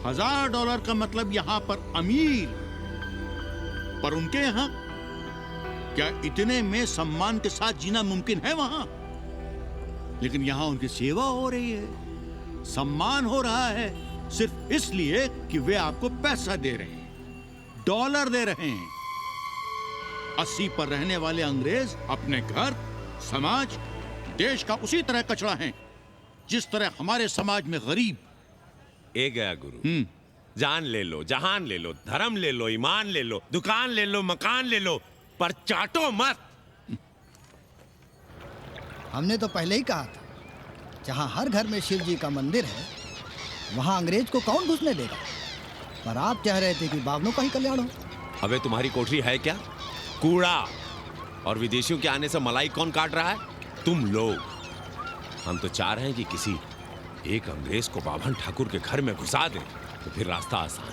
Speaker 13: $1000 का मतलब यहां पर अमीर, पर उनके यहां क्या इतने में सम्मान के साथ जीना मुमकिन है वहां? लेकिन यहां उनकी सेवा हो रही है, सम्मान हो रहा है, सिर्फ इसलिए कि वे आपको पैसा दे रहे हैं, डॉलर दे रहे हैं। 80 पर रहने वाले अंग्रेज अपने घर, समाज, देश का उसी तरह कचरा हैं जिस तरह हमारे समाज में गरीब।
Speaker 8: ए गया गुरु। जान ले लो, जहान ले लो, धर्म ले लो, ईमान ले लो, दुकान ले लो, मकान ले लो, पर चाटो मत।
Speaker 17: हमने तो पहले ही कहा था, जहां हर घर में शिव जी का मंदिर है, वहां अंग्रेज को कौन घुसने देगा। पर आप चाह रहे थे कि बावनों का ही कल्याण हो।
Speaker 8: अबे तुम्हारी कोठरी है क्या? कूड़ा और विदेशियों के आने से मलाई कौन काट रहा है? तुम लोग। हम तो चाह रहे हैं कि किसी एक अंग्रेज को बाभन ठाकुर के घर में घुसा दें, तो फिर रास्ता आसान।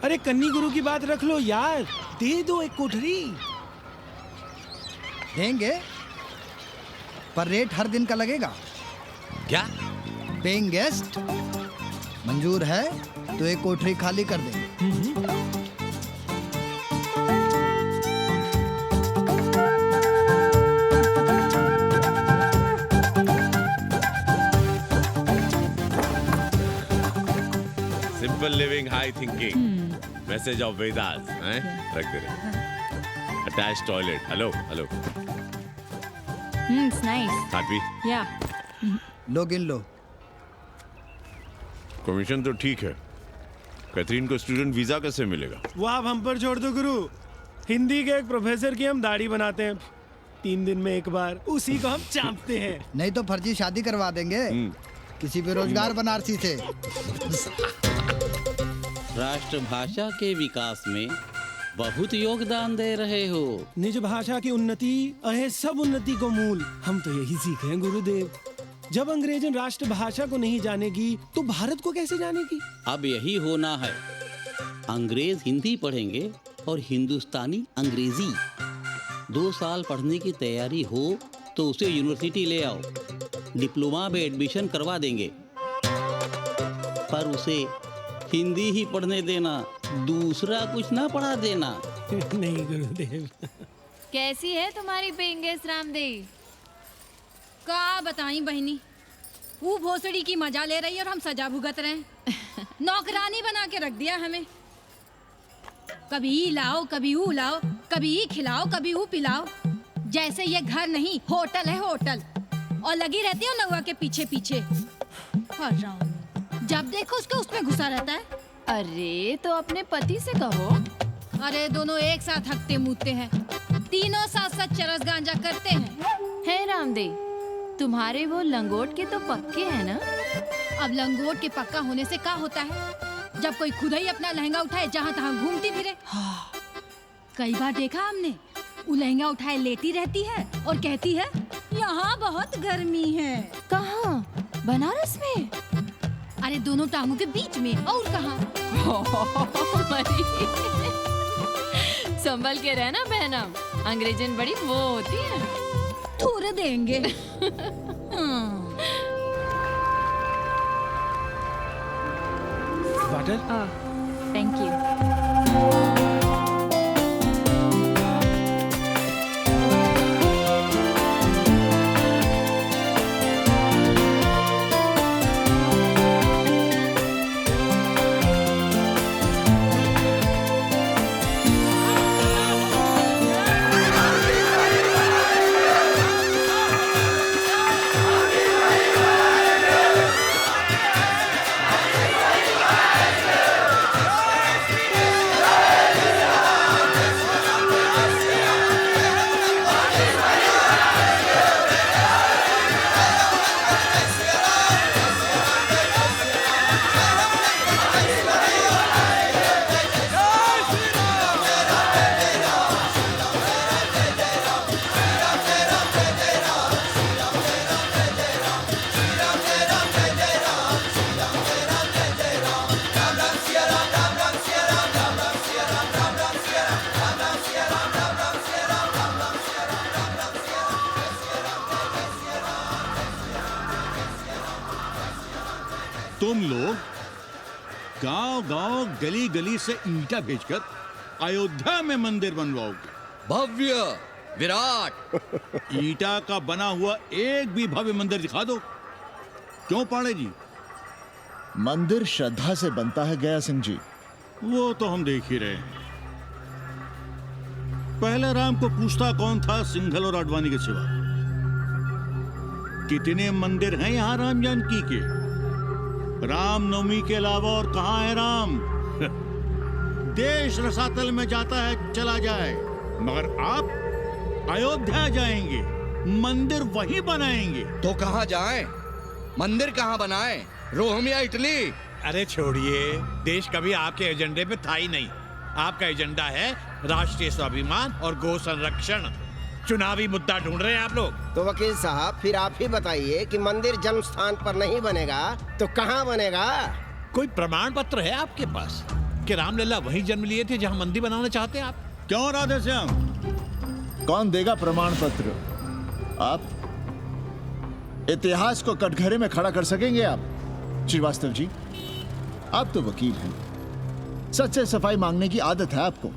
Speaker 16: अरे कन्नी गुरु की बात रख लो यार, दे दो एक कोठरी।
Speaker 17: देंगे, पर रेट हर दिन का लगेगा।
Speaker 8: क्या?
Speaker 17: पेइंग गेस्ट मंजूर है तो एक कोठरी खाली कर देंगे।
Speaker 8: Simple living, high thinking, message of Vedas हैं? रख दे रहे। Attach toilet. Hello hello.
Speaker 22: It's nice.
Speaker 8: साथी
Speaker 22: Yeah.
Speaker 17: लो गिन लो।
Speaker 8: कमीशन तो ठीक है, कैथरीन को स्टूडेंट वीजा कैसे मिलेगा?
Speaker 16: वो आप हम पर छोड़ दो गुरु। हिंदी के एक प्रोफेसर की हम दाढ़ी बनाते हैं 3 दिन में एक बार, उसी को हम चापते हैं।
Speaker 17: नहीं तो फर्जी शादी करवा देंगे किसी बेरोजगार बनारसी से।
Speaker 7: राष्ट्रभाषा के विकास में बहुत योगदान दे रहे हो।
Speaker 16: निज भाषा की उन्नति अहे सब उन्नति को मूल। हम तो यही सीखे हैं गुरुदेव। जब अंग्रेजन राष्ट्रभाषा को नहीं जानेगी तो भारत को कैसे जानेगी?
Speaker 7: अब यही होना है। अंग्रेज हिंदी पढ़ेंगे और हिंदुस्तानी अंग्रेजी। 2 साल पढ़ने की तैयारी हो तो उसे यूनिवर्सिटी ले आओ, डिप्लोमा में एडमिशन करवा देंगे, पर उसे हिंदी ही पढ़ने देना, दूसरा कुछ ना पढ़ा देना।
Speaker 16: नहीं गुरुदेव।
Speaker 11: कैसी है तुम्हारी पेइंग गेस्ट रामदेव?
Speaker 2: का बताई बहनी, वो भोसड़ी की मजा ले रही है और हम सजा भुगत रहे हैं। नौकरानी बना के रख दिया हमें। कभी ई लाओ, कभी ऊ लाओ, कभी ई खिलाओ, ऊ पिलाओ। जैसे ये घर नहीं होटल है, होटल। और लगी रहती है नौवा के पीछे पीछे। जब देखो उसके उसमें घुसा रहता है।
Speaker 11: अरे तो अपने पति से कहो।
Speaker 2: अरे दोनों एक साथ हकते मुँहते हैं, तीनों साथ साथ चरस गांजा करते हैं।
Speaker 11: है रामदेव, तुम्हारे वो लंगोट के तो पक्के हैं ना?
Speaker 2: अब लंगोट के पक्का होने से क्या होता है, जब कोई खुद ही अपना लहंगा उठाए जहाँ तहाँ घूमती फिरे। कई बार देखा हमने, वो लहंगा उठाए लेटी रहती है और कहती है यहाँ बहुत गर्मी है।
Speaker 11: कहाँ? बनारस में?
Speaker 2: अरे दोनों टांगों के बीच में, और कहाँ?
Speaker 11: संभल के रहना बहनम, अंग्रेजन बड़ी वो होती है।
Speaker 2: थूर देंगे।
Speaker 16: वाटर?
Speaker 22: Thank you.
Speaker 20: तुम लोग गांव-गांव, गली-गली से ईंटा भेजकर अयोध्या में मंदिर बनवाओगे।
Speaker 6: भव्य, विराट।
Speaker 20: ईंटा का बना हुआ एक भी भव्य मंदिर दिखा दो। क्यों पाड़े जी?
Speaker 21: मंदिर श्रद्धा से बनता है गया सिंह जी।
Speaker 20: वो तो हम देख ही रहे हैं। पहले राम को पूछता कौन था सिंघल और आडवाणी के सिवा? कितने मंदिर हैं यहाँ राम जानकी के? रामनवमी के अलावा और कहाँ है राम? देश रसातल में जाता है चला जाए, मगर आप अयोध्या जाएंगे, मंदिर वहीं बनाएंगे।
Speaker 6: तो कहाँ जाएं? मंदिर कहाँ बनाएं? रोम या इटली?
Speaker 1: अरे छोड़िए, देश कभी आपके एजेंडे पे था ही नहीं। आपका एजेंडा है राष्ट्रीय स्वाभिमान और गौ संरक्षण। चुनावी मुद्दा ढूंढ रहे हैं आप लोग।
Speaker 9: तो वकील साहब फिर आप ही बताइए कि मंदिर जन्म स्थान पर नहीं बनेगा तो कहाँ बनेगा?
Speaker 1: कोई प्रमाण पत्र है आपके पास कि रामलला वहीं जन्म लिए थे जहां मंदिर बनाना चाहते हैं आप?
Speaker 20: क्यों राधेश्याम?
Speaker 21: कौन देगा प्रमाण पत्र? आप इतिहास को कटघरे में खड़ा कर सकेंगे आप? श्रीवास्तव जी, आप तो वकील हैं, सच से सफाई मांगने की आदत है आपको।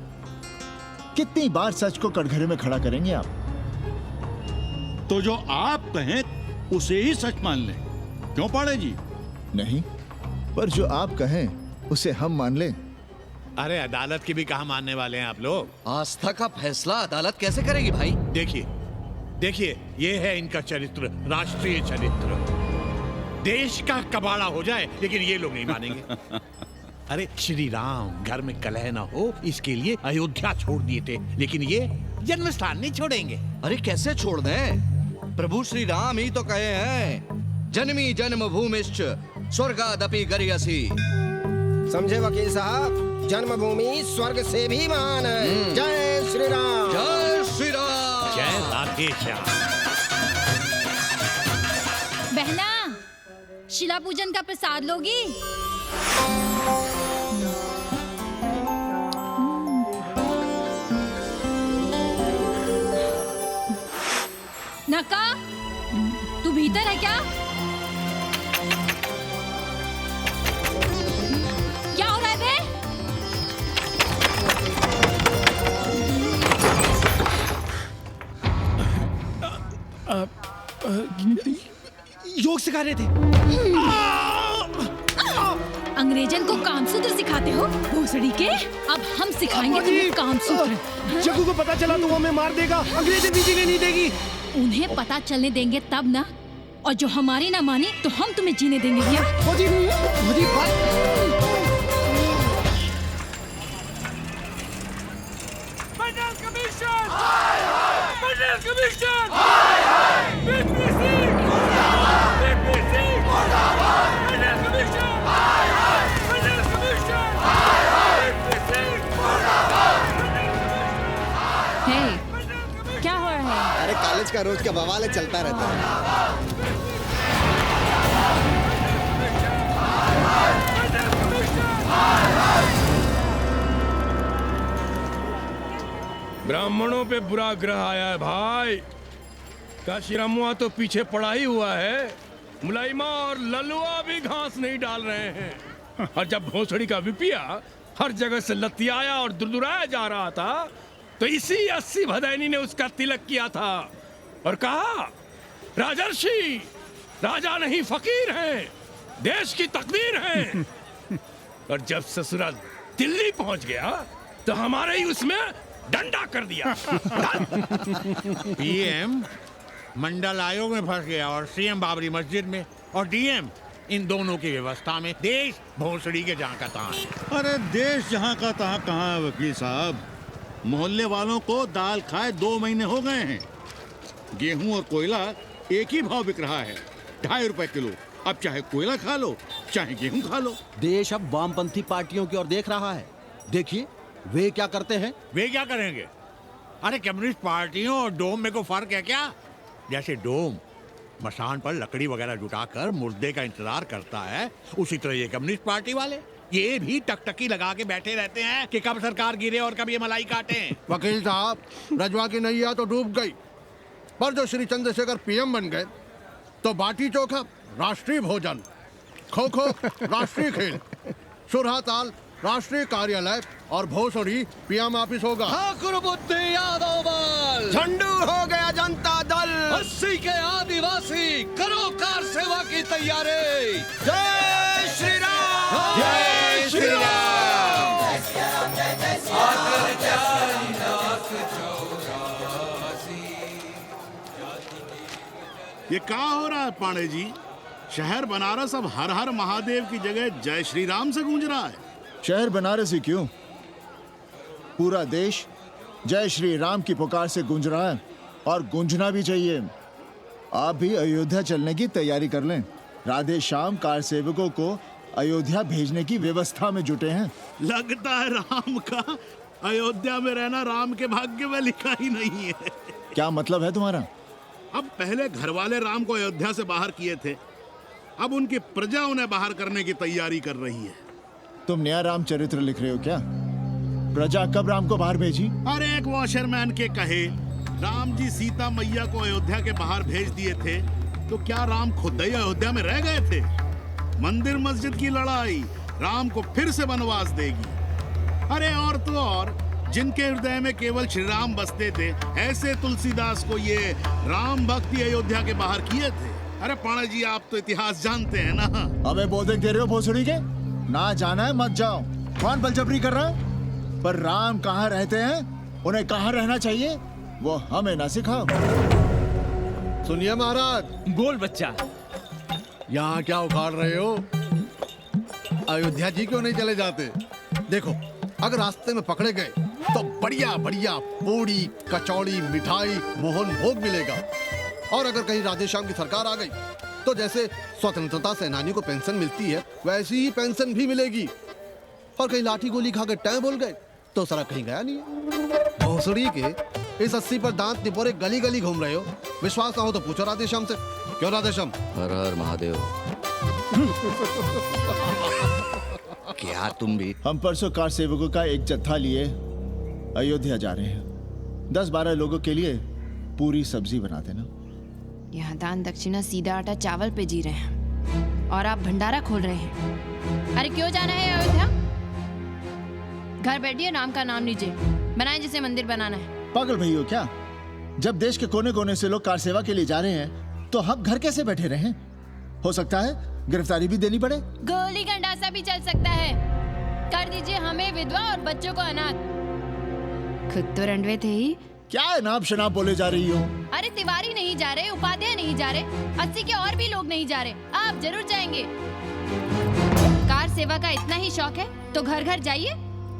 Speaker 21: कितनी बार सच को कटघरे में खड़ा करेंगे आप?
Speaker 20: तो जो आप कहें उसे ही सच मान लें, क्यों पाड़े जी?
Speaker 21: नहीं, पर जो आप कहें उसे हम मान लें।
Speaker 1: अरे अदालत की भी कहा मानने वाले हैं आप लोग?
Speaker 6: आस्था का फैसला अदालत कैसे करेगी भाई?
Speaker 1: देखिए ये है इनका चरित्र, राष्ट्रीय चरित्र। देश का कबाड़ा हो जाए लेकिन ये लोग नहीं मानेंगे। अरे श्री राम घर में कलह ना हो इसके लिए अयोध्या छोड़ दिए थे, लेकिन ये जन्म स्थान नहीं छोड़ेंगे।
Speaker 6: अरे कैसे छोड़ दें? प्रभु श्री राम ही तो कहे हैं, जन्मी जन्मभूमिश्च स्वर्गादपि गरियसी।
Speaker 9: समझे वकील साहब, जन्मभूमि स्वर्ग से भी महान है। जय श्री राम।
Speaker 6: जय श्री राम।
Speaker 1: जय राधेश्याम।
Speaker 2: बहना, शिला पूजन का प्रसाद लोगी? नका, तू भीतर है क्या? क्या हो रहा है बे?
Speaker 16: योग सिखा रहे थे।
Speaker 2: अंग्रेजन को कामसूत्र सिखाते हो भोसड़ी के? अब हम सिखाएंगे तुम्हें कामसूत्र।
Speaker 16: जग्गू को पता चला तो वो हमें मार देगा, अंग्रेजन भी जीने नहीं देगी।
Speaker 2: उन्हें पता चलने देंगे तब ना, और जो हमारी ना मानी तो हम तुम्हें जीने देंगे भैया।
Speaker 11: क्या हो रहा है?
Speaker 9: अरे कॉलेज का रोज का बवाल चलता रहता है।
Speaker 3: ब्राह्मणों पे बुरा ग्रह आया है भाई। काशीरामुआ तो पीछे पड़ा ही हुआ है, मुलाइमा और ललुआ भी घास नहीं डाल रहे हैं। और जब भोसड़ी का विपिया हर जगह से लतियाया और दुरदुराया जा रहा था, तो इसी 80 भदैनी ने उसका तिलक किया था और कहा, राजर्षि राजा नहीं फकीर हैं, देश की तकदीर हैं। और जब ससुराल दिल्ली पहुंच गया तो हमारे ही उसमें डंडा कर दिया।
Speaker 1: पीएम मंडल आयोग में फंस गया और सीएम बाबरी मस्जिद में, और डीएम इन दोनों की व्यवस्था में। देश भोसड़ी के जहाँ का तहाँ है।
Speaker 20: अरे देश जहाँ का तहाँ कहाँ है वकील साहब? मोहल्ले वालों को दाल खाए 2 महीने हो गए हैं। गेहूं और कोयला एक ही भाव बिक रहा है, 2.5 रुपए किलो। अब चाहे कोयला खा लो चाहे गेहूं खा लो।
Speaker 10: देश अब वामपंथी पार्टियों की ओर देख रहा है। देखिए वे क्या करते हैं।
Speaker 1: वे क्या करेंगे? अरे कम्युनिस्ट पार्टियों और डोम में को फर्क है क्या? जैसे डोम मसान पर लकड़ी वगैरह जुटाकर मुर्दे का इंतजार करता है, उसी तरह ये कम्युनिस्ट पार्टी वाले ये भी टकटकी लगा के बैठे रहते हैं कि कब सरकार गिरे और कब ये मलाई काटे।
Speaker 5: वकील साहब, रजवा की नैया तो डूब गई, पर जो श्री चंद्रशेखर पीएम बन गए तो बाटी चोखा राष्ट्रीय भोजन, खो खो राष्ट्रीय खेल, सुरहा ताल राष्ट्रीय कार्यालय और भोसड़ी पीएम ऑफिस होगा।
Speaker 6: ठाकुर बुद्धि यादव बल,
Speaker 9: झंडू हो गया जनता दल,
Speaker 6: 80 के आदिवासी करो कार सेवा की तैयारी।
Speaker 9: जय श्री राम।
Speaker 6: जय श्री राम।
Speaker 13: ये क्या हो रहा है पांडे जी? शहर बनारस अब हर हर महादेव की जगह जय श्री राम से गूंज रहा है।
Speaker 21: शहर बनारस ही क्यों, पूरा देश जय श्री राम की पुकार से गूंज रहा है, और गूंजना भी चाहिए। आप भी अयोध्या चलने की तैयारी कर लें। राधे श्याम कार सेवकों को अयोध्या भेजने की व्यवस्था में जुटे हैं।
Speaker 13: लगता है राम का अयोध्या में रहना राम के भाग्य में लिखा ही नहीं है।
Speaker 21: क्या मतलब है तुम्हारा?
Speaker 13: अब पहले घर वाले राम को अयोध्या से बाहर किए थे, अब उनकी प्रजा उन्हें बाहर करने की तैयारी कर रही है।
Speaker 21: तुम नया रामचरित्र लिख रहे हो क्या? प्रजा कब राम को बाहर भेजी?
Speaker 13: अरे एक वॉशरमैन के कहे राम जी सीता मैया को अयोध्या के बाहर भेज दिए थे, तो क्या राम खुद ही अयोध्या में रह गए थे? मंदिर मस्जिद की लड़ाई राम को फिर से वनवास देगी। अरे और तो और, जिनके हृदय में केवल श्री राम बसते थे, ऐसे तुलसीदास को ये राम भक्ति अयोध्या के बाहर किए थे। अरे पाणा जी, आप तो इतिहास जानते हैं ना।
Speaker 21: हमें बोल दे रहे हो भोसड़ी के? ना जाना है मत जाओ। कौन बलजबरी कर रहा है? पर राम कहाँ रहते हैं, उन्हें कहाँ रहना चाहिए, वो हमें ना सिखाओ।
Speaker 5: सुनिए महाराज।
Speaker 16: बोल बच्चा।
Speaker 5: यहाँ क्या उखाड़ रहे हो? अयोध्या जी क्यों नहीं चले जाते? देखो, अगर रास्ते में पकड़े गए तो बढ़िया बढ़िया पूड़ी, कचौड़ी, मिठाई, मोहन भोग मिलेगा। और अगर कहीं राधेश्याम की सरकार आ गई तो जैसे स्वतंत्रता सेनानियों को पेंशन मिलती है, वैसी ही पेंशन भी मिलेगी। और कहीं लाठी गोली खा के टैं बोल गए तो सारा कहीं गया नहीं। भोसड़ी के इस 80 पर दांत निपोरे गली गली घूम रहे हो। विश्वास ना हो तो पूछो राधेश्याम से। क्यों राधेश्याम?
Speaker 6: हर हर महादेव। क्या तुम भी?
Speaker 21: हम परसों कार सेवकों का एक जत्था लिए अयोध्या जा रहे हैं। 10-12 लोगों के लिए पूरी सब्जी बना देना।
Speaker 11: यहाँ दान दक्षिणा सीधा आटा चावल पे जी रहे हैं और आप भंडारा खोल रहे हैं। अरे क्यों जाना है अयोध्या? घर बैठिए, राम का नाम लीजिए, बनाए जिसे मंदिर बनाना है।
Speaker 21: पागल भई हो क्या? जब देश के कोने कोने से लोग कार सेवा के लिए जा रहे हैं तो हम घर कैसे बैठे रहें? हो सकता है गिरफ्तारी भी देनी पड़े।
Speaker 11: गोली गंडासा भी चल सकता है। कर दीजिए हमें विधवा और बच्चों को अनाथ। खुद तो रंडवे थे ही।
Speaker 21: क्या नाप शनाप बोले जा रही हो?
Speaker 11: अरे तिवारी नहीं जा रहे, उपाध्याय नहीं जा रहे, 80 के और भी लोग नहीं जा रहे। आप जरूर जाएंगे। कार सेवा का इतना ही शौक है तो घर घर जाइए,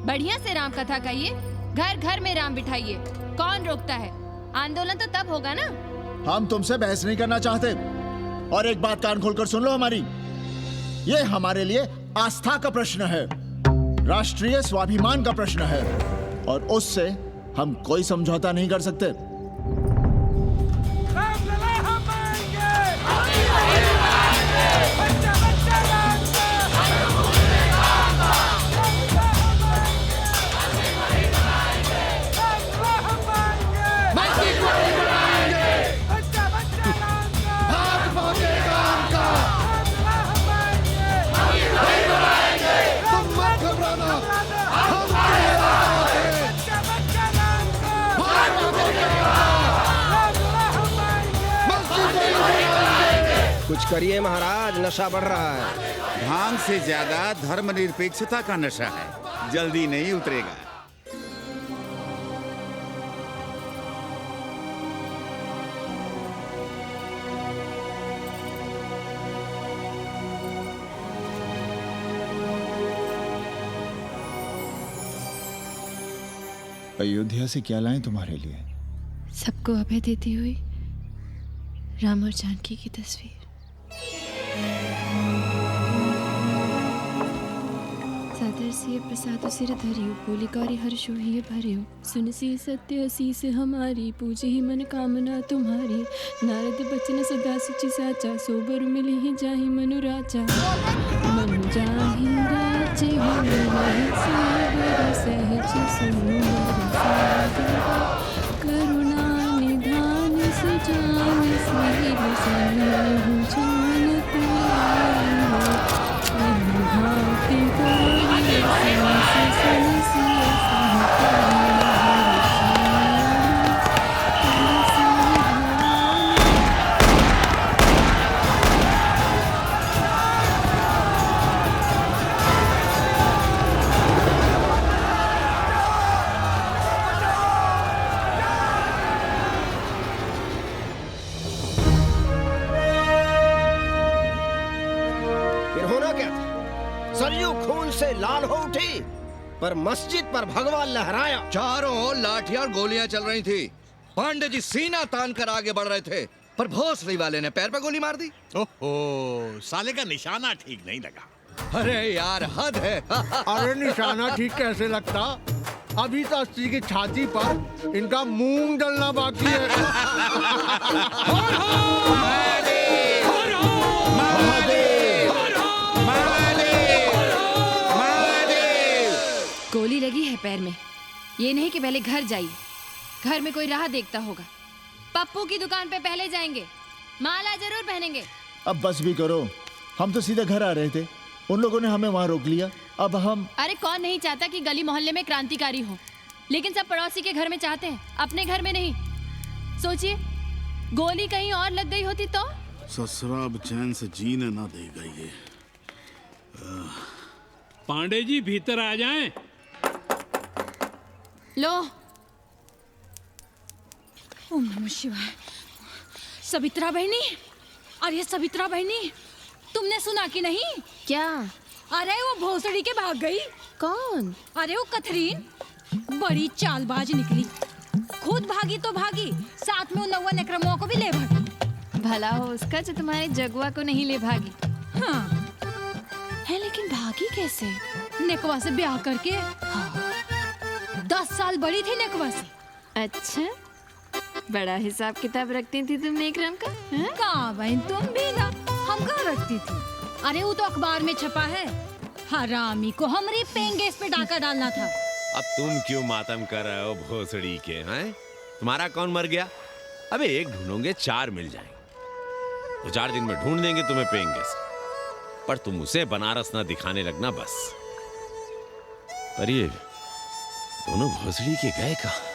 Speaker 11: बढ़िया से राम कथा कहिए, घर घर में राम बिठाइए। कौन रोकता है? आंदोलन तो तब होगा ना।
Speaker 21: हम तुमसे बहस नहीं करना चाहते। और एक बात कान खोलकर सुन लो हमारी, ये हमारे लिए आस्था का प्रश्न है, राष्ट्रीय स्वाभिमान का प्रश्न है, और उससे हम कोई समझौता नहीं कर सकते।
Speaker 9: कुछ करिए महाराज, नशा बढ़ रहा है।
Speaker 20: भांग से ज्यादा धर्मनिरपेक्षता का नशा है, जल्दी नहीं उतरेगा।
Speaker 21: अयोध्या से क्या लाएं तुम्हारे लिए?
Speaker 11: सबको अभय देती हुई राम और जानकी की तस्वीर। सादर सिय प्रसाद सिर धरियो, बोली गौरी हर्षो ही भरियो, सुन सी सत्य असीस हमारी, पूजे ही मन कामना तुम्हारी, नारद बचन सदा सची साचा, सोबर मिली ही जाहि मनु राजा, मनु जाहि राजे होई सोबर सहज सुंदर सागर, करुणा निधान सुजान सिर सनेहु जान तुम्हारी, अनुभाति गौरी सहस सुनसिय
Speaker 9: सरयू खून से लाल हो उठी, पर मस्जिद पर भगवा लहराया।
Speaker 6: चारों ओर लाठियां और गोलियां चल रही थी। पांडे जी सीना तान कर आगे बढ़ रहे थे, पर भोसड़ी वाले ने पैर पर गोली मार दी।
Speaker 20: ओहो, साले का निशाना ठीक नहीं लगा।
Speaker 6: अरे यार हद है।
Speaker 5: अरे निशाना ठीक कैसे लगता? अभी तो अस्सी की छाती पर इनका मूंग डलना बाकी है।
Speaker 11: गोली लगी है पैर में, ये नहीं कि पहले घर जाइए, घर में कोई राह देखता होगा। पप्पू की दुकान पे पहले जाएंगे, माला जरूर पहनेंगे।
Speaker 21: अब बस भी करो, हम तो सीधे घर आ रहे थे, उन लोगों ने हमें वहाँ रोक लिया। अब हम
Speaker 11: अरे कौन नहीं चाहता कि गली मोहल्ले में क्रांतिकारी हो, लेकिन सब पड़ोसी के घर में चाहते हैं, अपने घर में नहीं। सोचिए, गोली कहीं और लग गई होती तो?
Speaker 13: ससुरा अब चैन से जीने ना देगा ये।
Speaker 23: पांडे जी भीतर आ जाएं।
Speaker 11: लो।
Speaker 2: ओम नमः शिवाय। सवित्रा बहनी, अरे सवित्रा बहनी, तुमने सुना कि नहीं?
Speaker 11: क्या?
Speaker 2: अरे वो भोसड़ी के भाग गई।
Speaker 11: कौन?
Speaker 2: अरे वो कथरीन, बड़ी चालबाज निकली। खुद भागी तो भागी, साथ में उन नौवा नेक्रमुआ को भी ले भागी।
Speaker 11: भला हो उसका जो तुम्हारे जगुआ को नहीं ले भागी।
Speaker 2: हाँ
Speaker 11: है, लेकिन भागी कैसे?
Speaker 2: नेकवा से ब्याह करके। हाँ। 10 साल बड़ी थी नेकवा से।
Speaker 11: अच्छा, बड़ा हिसाब किताब रखती थी तुम नेकरम का?
Speaker 2: कहाँ बहन, तुम भी ना, हम कहाँ रखती थी। अरे वो तो अखबार में छपा है, हरामी को हमरी पेंगेस पे डाका डालना था।
Speaker 8: अब तुम क्यों मातम कर रहे हो भोसड़ी के? हैं? तुम्हारा कौन मर गया? अबे एक ढूंढोगे 4 मिल जाएंगे, तो 4 दिन में ढूंढ देंगे तुम्हें पेंगे, पर तुम उसे बनारस ना दिखाने लगना बस। पर ये दोनों भोसड़ी के गए कहाँ?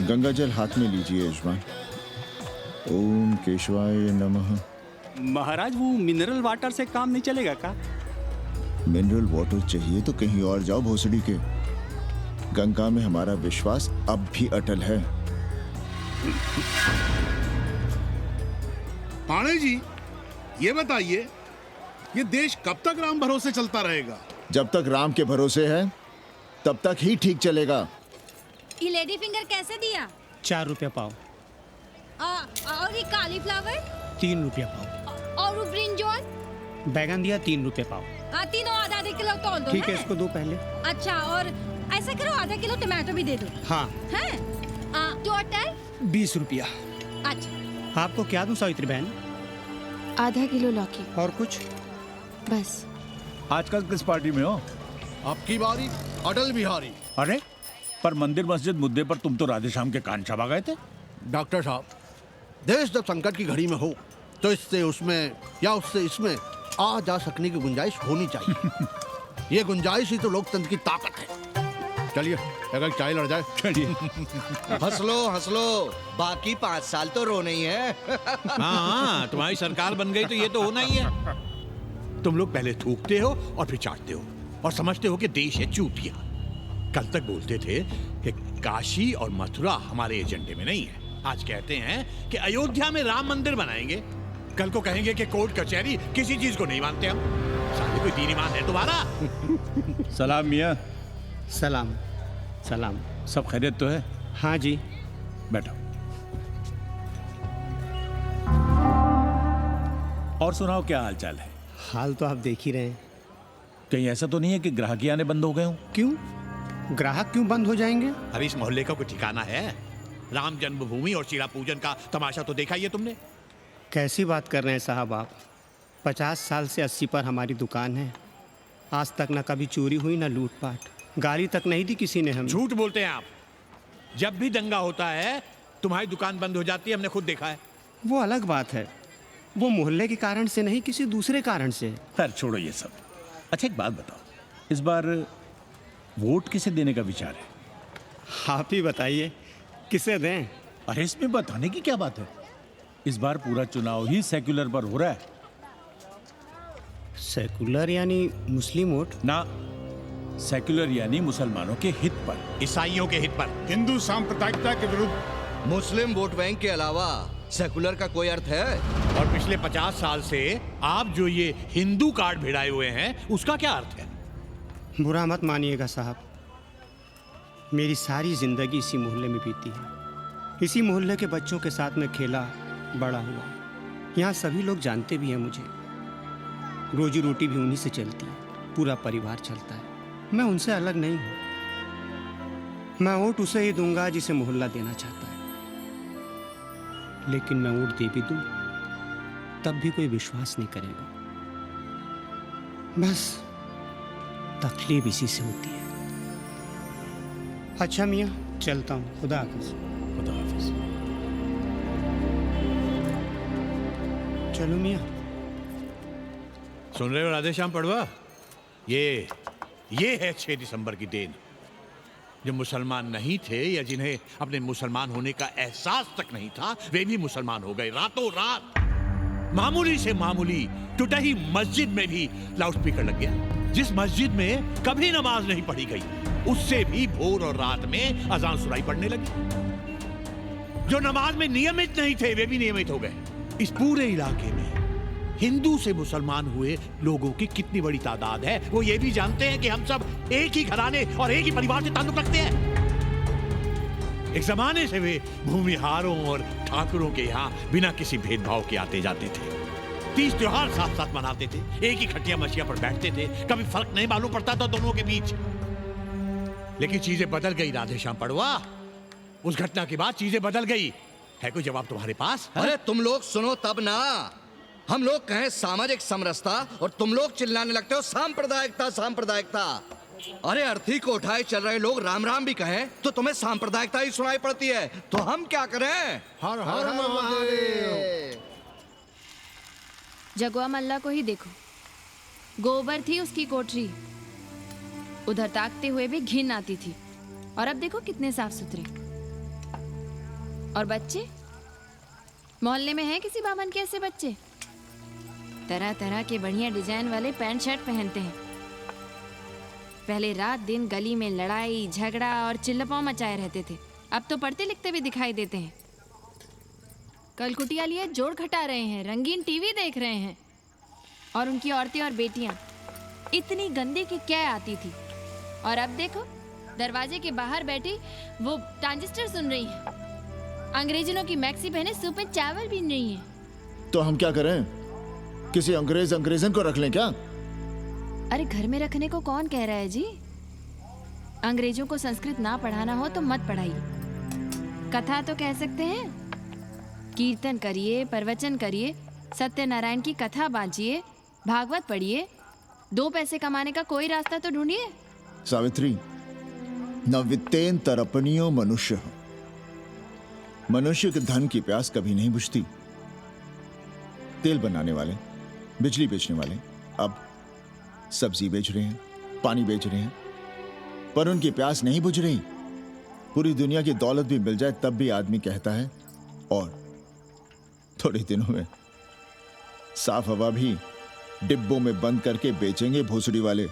Speaker 21: गंगा जल हाथ में लीजिए यजमान। ओम केशवाय नमः।
Speaker 23: महाराज, वो मिनरल वाटर से काम नहीं चलेगा का?
Speaker 21: मिनरल वाटर चाहिए तो कहीं और जाओ भोसड़ी के। गंगा में हमारा विश्वास अब भी अटल है।
Speaker 13: पाणे जी, ये बताइए, ये देश कब तक राम भरोसे चलता रहेगा?
Speaker 21: जब तक राम के भरोसे है तब तक ही ठीक चलेगा।
Speaker 2: ये लेडी फिंगर कैसे दिया?
Speaker 16: 4 रुपया पाव।
Speaker 2: और ये कालीफ्लावर?
Speaker 16: 3 रुपया पाव।
Speaker 2: और वो ब्रिंजॉल?
Speaker 16: बैगन दिया 3 रुपये पाव।
Speaker 2: तीनों आधा किलो तोल दो।
Speaker 16: ठीक है, इसको दो पहले।
Speaker 2: अच्छा, और ऐसा करो आधा किलो टमाटो भी दे दो।
Speaker 16: हाँ।
Speaker 2: हैं? टोटल
Speaker 16: 20 रुपया।
Speaker 2: अच्छा,
Speaker 16: आपको क्या दूं सावित्री बहन?
Speaker 11: आधा किलो लौकी।
Speaker 16: और कुछ?
Speaker 11: बस।
Speaker 12: आजकल किस पार्टी में हो?
Speaker 5: आपकी बारी, अटल बिहारी।
Speaker 12: अरे पर मंदिर मस्जिद मुद्दे पर तुम तो राधे श्याम के कान चबा गए थे।
Speaker 5: डॉक्टर साहब, देश जब संकट की घड़ी में हो तो इससे उसमें या उससे इसमें आ जा सकने की गुंजाइश होनी चाहिए। ये गुंजाइश ही तो लोकतंत्र की ताकत है। चलिए, अगर चाय लड़ जाए।
Speaker 12: चलिए।
Speaker 6: हंस लो, बाकी 5 साल तो रोना ही है।
Speaker 1: हाँ, तुम्हारी सरकार बन गई तो ये तो होना ही है। तुम लोग पहले थूकते हो और फिर चाटते हो और समझते हो कि देश है चूतिया। कल तक बोलते थे कि काशी और मथुरा हमारे एजेंडे में नहीं है, आज कहते हैं कि अयोध्या में राम मंदिर बनाएंगे, कल को कहेंगे कि कोर्ट कचहरी किसी चीज को नहीं मानते हम। साले कोई दीन ईमान है तुम्हारा?
Speaker 12: सलाम मियाँ।
Speaker 16: सलाम। सलाम।
Speaker 12: सब खैरियत तो है?
Speaker 16: हाँ जी।
Speaker 12: बैठो। और सुनाओ, क्या हाल चाल है?
Speaker 16: हाल तो आप देख ही रहे हैं।
Speaker 12: कहीं ऐसा तो नहीं है कि ग्राहकी आने बंद हो गए हो?
Speaker 16: क्यों? ग्राहक क्यों बंद हो जाएंगे?
Speaker 1: अरे इस मोहल्ले का कोई ठिकाना है? राम जन्मभूमि और शिला पूजन का तमाशा तो देखा ही है तुमने।
Speaker 16: कैसी बात कर रहे हैं साहब आप? 50 साल से 80 पर हमारी दुकान है, आज तक ना कभी चोरी हुई ना लूटपाट, गाली तक नहीं दी किसी ने हमें।
Speaker 1: झूठ बोलते हैं आप। जब भी दंगा होता है तुम्हारी दुकान बंद हो जाती है, हमने खुद देखा है।
Speaker 16: वो अलग बात है, वो मोहल्ले के कारण से नहीं, किसी दूसरे कारण से।
Speaker 12: खैर छोड़ो ये सब। अच्छा एक बात बताओ, इस बार वोट किसे देने का विचार है?
Speaker 16: आप ही बताइए, किसे दें?
Speaker 12: अरे इसमें बताने की क्या बात है, इस बार पूरा चुनाव ही सेक्युलर पर हो रहा है।
Speaker 16: सेक्युलर यानी मुस्लिम वोट?
Speaker 12: ना, सेक्युलर यानी मुसलमानों के हित पर,
Speaker 1: ईसाइयों के हित पर,
Speaker 20: हिंदू सांप्रदायिकता के विरुद्ध।
Speaker 6: मुस्लिम वोट बैंक के अलावा सेकुलर का कोई अर्थ है?
Speaker 1: और पिछले 50 साल से आप जो ये हिंदू कार्ड भिड़ाए हुए हैं उसका क्या अर्थ है?
Speaker 14: बुरा मत मानिएगा साहब, मेरी सारी जिंदगी इसी मोहल्ले में बीती है। इसी मोहल्ले के बच्चों के साथ में खेला बड़ा हुआ। यहाँ सभी लोग जानते भी हैं मुझे। रोजी रोटी भी उन्हीं से चलती है, पूरा परिवार चलता है। मैं उनसे अलग नहीं हूँ। मैं वोट उसे ही दूंगा जिसे मोहल्ला देना चाहता है, लेकिन मैं वोट दे भी दूं तब भी कोई विश्वास नहीं करेगा। बस तकलीफ इसी से होती है। अच्छा मियाँ, चलता हूँ। खुदा हाफिज।
Speaker 1: खुदा हाफिज।
Speaker 14: चलो मियाँ।
Speaker 1: सुन रहे हो राधेश्याम पड़वा? ये है 6 दिसंबर की देन। जो मुसलमान नहीं थे या जिन्हें अपने मुसलमान होने का एहसास तक नहीं था, वे भी मुसलमान हो गए रातों रात। मामूली से मामूली टूटी मस्जिद में भी लाउडस्पीकर लग गया। जिस मस्जिद में कभी नमाज नहीं पढ़ी गई, उससे भी भोर और रात में अजान सुनाई पड़ने लगी। जो नमाज में नियमित नहीं थे, वे भी नियमित हो गए। इस पूरे इलाके में हिंदू से मुसलमान हुए लोगों की कितनी बड़ी तादाद है, वो ये भी जानते हैं कि हम सब एक ही घराने और एक ही परिवार से ताल्लुक रखते हैं। एक जमाने से वे भूमिहारों और ठाकुरों के यहाँ बिना किसी भेदभाव के आते जाते थे। 30 त्योहार साथ साथ मनाते थे, एक ही खटिया मछिया पर बैठते थे। कभी फर्क नहीं मालूम पड़ता था दोनों के बीच। लेकिन चीजें बदल गई राधेश्याम पड़वा। उस घटना के बाद चीजें बदल गई। है कोई जवाब तुम्हारे पास?
Speaker 6: अरे तुम लोग सुनो तब ना। हम लोग कहें सामाजिक समरसता और तुम लोग चिल्लाने लगते हो सांप्रदायिकता सांप्रदायिकता। अरे अर्थी को उठाए चल रहे लोग राम राम भी कहें तो तुम्हें सांप्रदायिकता ही सुनाई पड़ती है। तो हम क्या करें?
Speaker 5: हर हर महादेव।
Speaker 11: जगवा मल्ला को ही देखो, गोबर थी उसकी कोठरी, उधर ताकते हुए भी घिन आती थी। और अब देखो कितने साफ सुथरे। और बच्चे मोहल्ले में हैं किसी बावन के ऐसे बच्चे? तरह तरह के बढ़िया डिजाइन वाले पैंट शर्ट पहनते हैं। पहले रात दिन गली में लड़ाई झगड़ा और चिल्लपाव मचाए रहते थे, अब तो पढ़ते लिखते भी दिखाई देते हैं। कल कुटिया लिए जोड़ घटा रहे हैं, रंगीन टीवी देख रहे हैं। और उनकी औरतें और बेटियां इतनी गंदे की क्या आती थी। और अब देखो दरवाजे के बाहर बैठी वो ट्रांजिस्टर सुन रही है। अंग्रेजनों की मैक्सी पहने सूप में चावल भी नहीं है।
Speaker 21: तो हम क्या करें? किसी अंग्रेजन को रख लें क्या?
Speaker 11: अरे घर में रखने को कौन कह रहा है जी? अंग्रेजों को संस्कृत ना पढ़ाना हो तो मत पढ़ाइए। कथा तो कह सकते हैं, कीर्तन करिए, प्रवचन करिए, सत्यनारायण की कथा बांचिए, भागवत पढ़िए। 2 पैसे कमाने का कोई रास्ता तो ढूंढिए।
Speaker 21: सावित्री, न वित्तेन तरपनियो मनुष्य। मनुष्य के धन की प्यास कभी नहीं बुझती। तेल बनाने वाले, बिजली बेचने वाले अब सब्जी बेच रहे हैं, पानी बेच रहे हैं, पर उनकी प्यास नहीं बुझ रही। पूरी दुनिया की दौलत भी मिल जाए तब भी आदमी कहता है और थोड़े दिनों में साफ हवा भी डिब्बों में बंद करके बेचेंगे भोसड़ी वाले।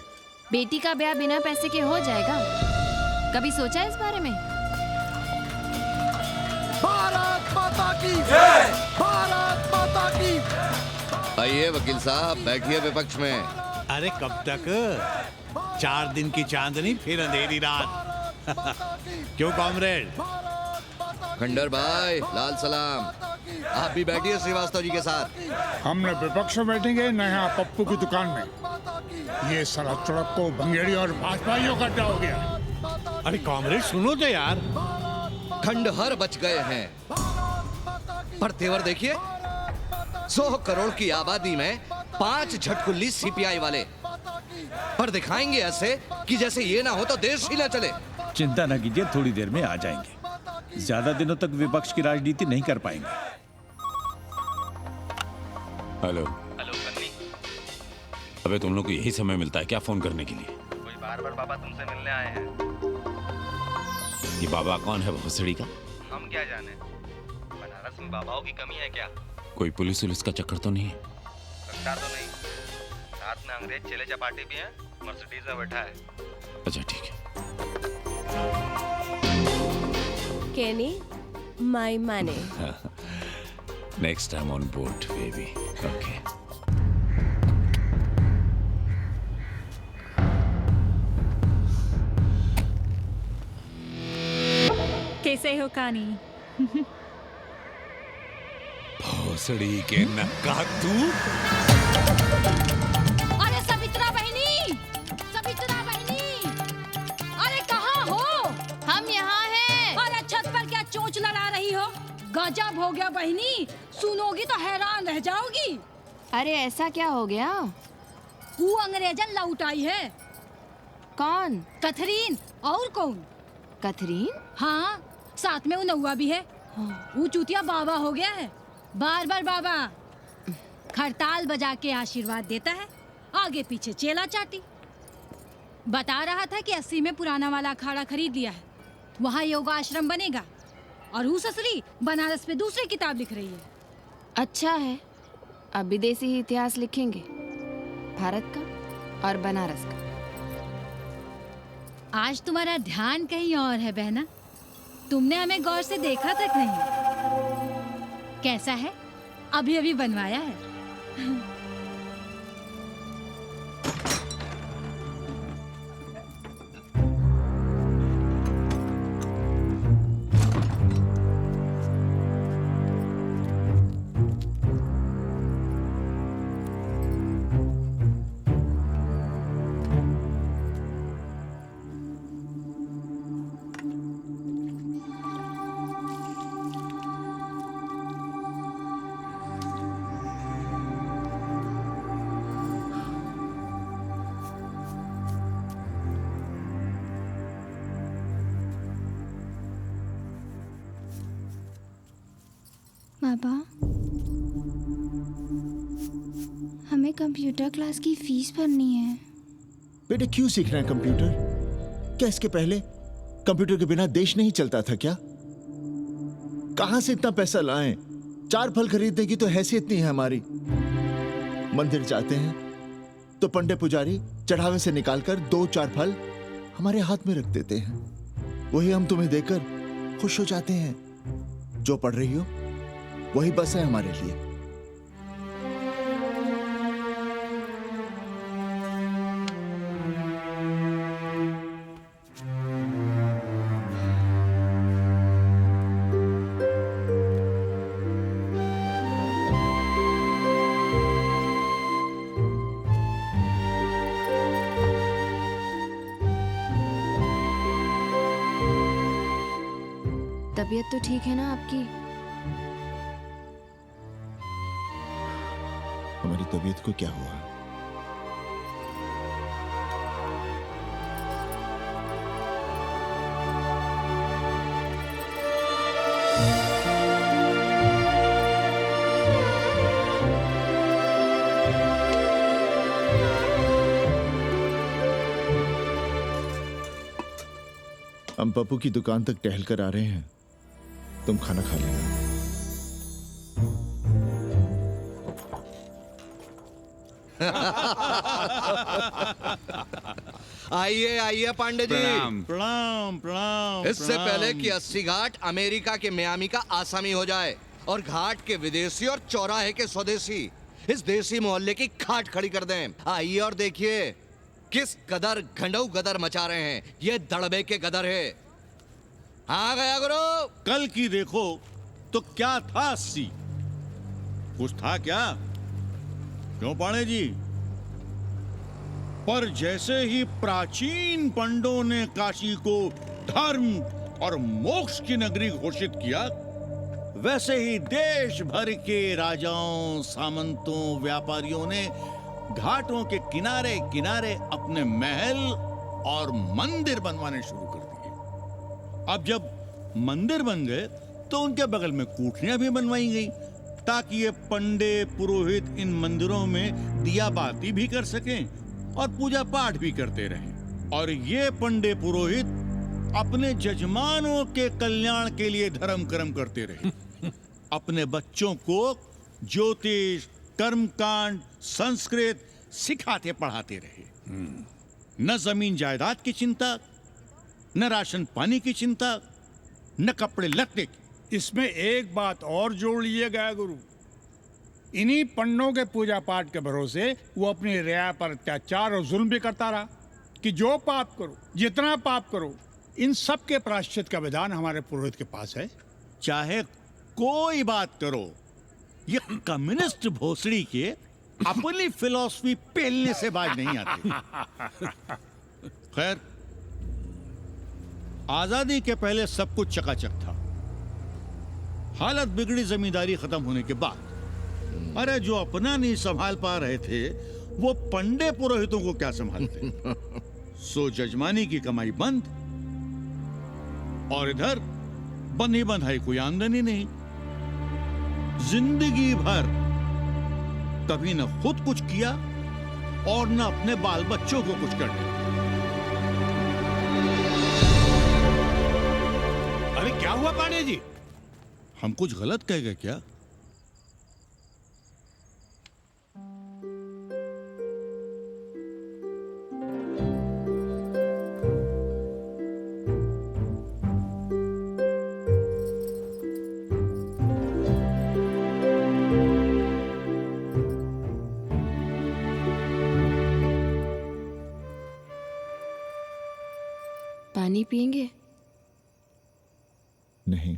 Speaker 11: बेटी का ब्याह बिना पैसे के हो जाएगा? कभी सोचा है इस बारे में?
Speaker 9: भारत माता की जय! भारत माता की।
Speaker 6: आइए वकील साहब, बैठिए विपक्ष में।
Speaker 1: अरे कब तक? 4 दिन की चांदनी फिर अंधेरी रात। क्यों कॉमरेड?
Speaker 6: खंडर भाई, लाल सलाम। आप भी बैठिए श्रीवास्तव जी के साथ।
Speaker 15: हम न विपक्ष में बैठेंगे न यहाँ पप्पू की दुकान में। ये साला चुड़क को भंगेड़ी और भाजपाइयों का अड्डा हो गया।
Speaker 1: अरे कॉमरेड सुनो तो यार।
Speaker 6: खंडहर बच गए हैं, पर तेवर देखिए। 100 करोड़ की आबादी में 5 झटकुल्ली सीपीआई वाले, पर दिखाएंगे ऐसे कि जैसे ये ना हो तो देश ही ना चले।
Speaker 12: चिंता न कीजिए, थोड़ी देर में आ जाएंगे। ज्यादा दिनों तक विपक्ष की राजनीति नहीं कर पाएंगे।
Speaker 8: हेलो
Speaker 18: हेलो कन्नी।
Speaker 8: अबे तुम लोग को यही समय मिलता है क्या फोन करने के लिए?
Speaker 18: कोई बार-बार बाबा तुमसे मिलने आए हैं।
Speaker 8: ये बाबा कौन है भोसड़ी का?
Speaker 18: हम क्या जाने, बनारस में बाबाओं की कमी है क्या?
Speaker 8: कोई पुलिस उलिस का चक्कर तो नहीं है?
Speaker 18: रखता तो नहीं, साथ में अंग्रेज चेले चपाटी भी हैं, मर्सिडीज में बैठा है।
Speaker 8: अच्छा ठीक है।
Speaker 24: Kenny, my money.
Speaker 1: Next time on boat, baby. Okay.
Speaker 22: कैसे हो कानी?
Speaker 1: भोसड़ी के नक्का तू।
Speaker 2: अरे सवित्रा बहनी, सवित्रा बहनी, अरे कहाँ हो?
Speaker 11: हम यहाँ हैं।
Speaker 2: अरे छत पर क्या चोंच लड़ा रही हो? गजब हो गया बहनी, सुनोगी तो हैरान रह जाओगी।
Speaker 11: अरे ऐसा क्या हो गया?
Speaker 2: वो अंग्रेजन लौट आई है।
Speaker 11: कौन?
Speaker 2: कथरीन। और कौन?
Speaker 11: कथरीन?
Speaker 2: हाँ, साथ में वो नौवा भी है। वो चूतिया बाबा हो गया है। बार बार बाबा खड़ताल बजा के आशीर्वाद देता है, आगे पीछे चेला चाटी। बता रहा था कि 80 में पुराना वाला अखाड़ा खरीद लिया है, वहाँ योगा आश्रम बनेगा। और वो ससुरी बनारस पे दूसरी किताब लिख रही है।
Speaker 11: अच्छा है, अब विदेशी ही इतिहास लिखेंगे, भारत का और बनारस का।
Speaker 2: आज तुम्हारा ध्यान कहीं और है बहना, तुमने हमें गौर से देखा तक नहीं। कैसा है? अभी अभी बनवाया है।
Speaker 4: बाबा, हमें कंप्यूटर क्लास की फीस भरनी है।
Speaker 21: बेटे क्यों सीखना है कंप्यूटर? क्या इसके पहले कंप्यूटर के बिना देश नहीं चलता था क्या? कहां से इतना पैसा लाएं? 4 फल खरीदने की तो हैसियत नहीं है हमारी। मंदिर जाते हैं तो पंडे पुजारी चढ़ावे से निकालकर 2-4 फल हमारे हाथ में रख देते हैं। वही हम तुम्हें देकर खुश हो जाते हैं। जो पढ़ रही हो वही बस है हमारे लिए।
Speaker 11: तबीयत तो ठीक है ना आपकी?
Speaker 21: हमारी तबीयत को क्या हुआ? हम पप्पू की दुकान तक टहल कर आ रहे हैं, तुम खाना खा लेना।
Speaker 6: आइए आइए पांडे जी।
Speaker 20: प्रणाम प्रणाम प्रणाम।
Speaker 6: इससे पहले कि 80 घाट अमेरिका के मियामी का आसामी हो जाए और घाट के विदेशी और चौराहे के स्वदेशी इस देसी मोहल्ले की खाट खड़ी कर दें, आइए और देखिए किस कदर घंडऊ गदर मचा रहे हैं। ये दड़बे के गदर है। हाँ गया गुरु।
Speaker 20: कल की देखो तो क्या था 80? कुछ था क्या? क्यों पांडे जी? पर जैसे ही प्राचीन पंडों ने काशी को धर्म और मोक्ष की नगरी घोषित किया, वैसे ही देश भर के राजाओं, सामंतों, व्यापारियों ने घाटों के किनारे किनारे अपने महल और मंदिर बनवाने शुरू कर दिए। अब जब मंदिर बन गए तो उनके बगल में कोठरियां भी बनवाई गई ताकि ये पंडे पुरोहित इन मंदिरों में दिया बाती भी कर सकें और पूजा पाठ भी करते रहें। और ये पंडे पुरोहित अपने जजमानों के कल्याण के लिए धर्म कर्म करते रहे। अपने बच्चों को ज्योतिष, कर्मकांड, संस्कृत सिखाते पढ़ाते रहे। न जमीन जायदाद की चिंता, न राशन पानी की चिंता, न कपड़े लत्ते की।
Speaker 15: इसमें एक बात और जोड़ लिए गया गुरु। इन्हीं पंडों के पूजा पाठ के भरोसे वो अपनी रिया पर अत्याचार और जुल्म भी करता रहा कि जो पाप करो, जितना पाप करो, इन सब के प्रायश्चित का विधान हमारे पुरोहित के पास है।
Speaker 20: चाहे कोई बात करो, ये कम्युनिस्ट भोसड़ी के अपनी फिलॉसफी पेलने से बाज नहीं आती। खैर, आजादी के पहले सब कुछ चकाचक था। हालत बिगड़ी जमींदारी खत्म होने के बाद। अरे जो अपना नहीं संभाल पा रहे थे वो पंडे पुरोहितों को क्या संभालते। सो जजमानी की कमाई बंद, और इधर बंधी बंधाई कोई आमदनी नहीं। जिंदगी भर कभी न खुद कुछ किया और न अपने बाल बच्चों को कुछ कर दिया।
Speaker 3: अरे क्या हुआ पांडे जी?
Speaker 20: हम कुछ गलत कह गए क्या?
Speaker 7: पानी पिएंगे?
Speaker 21: नहीं।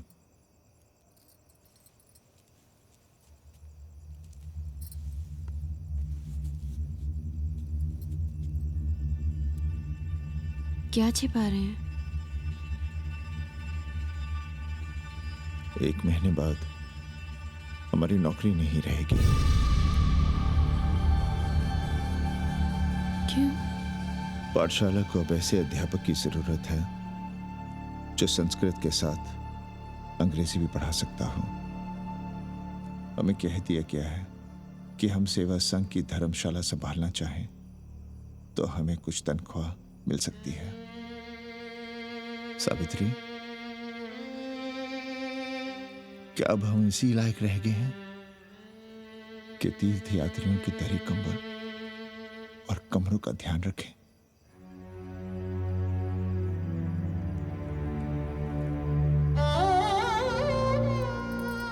Speaker 7: क्या छिपा रहे हैं?
Speaker 21: 1 महीने बाद हमारी नौकरी नहीं रहेगी।
Speaker 7: क्यों?
Speaker 21: पाठशाला को अब ऐसे अध्यापक की जरूरत है जो संस्कृत के साथ अंग्रेजी भी पढ़ा सकता हो। हमें कह दिया गया है कि हम सेवा संघ की धर्मशाला संभालना चाहें तो हमें कुछ तनख्वाह मिल सकती है। सावित्री, क्या अब हम इसी लायक रह गए हैं कि तीर्थ यात्रियों की दरी कंबल और कमरों का ध्यान रखें?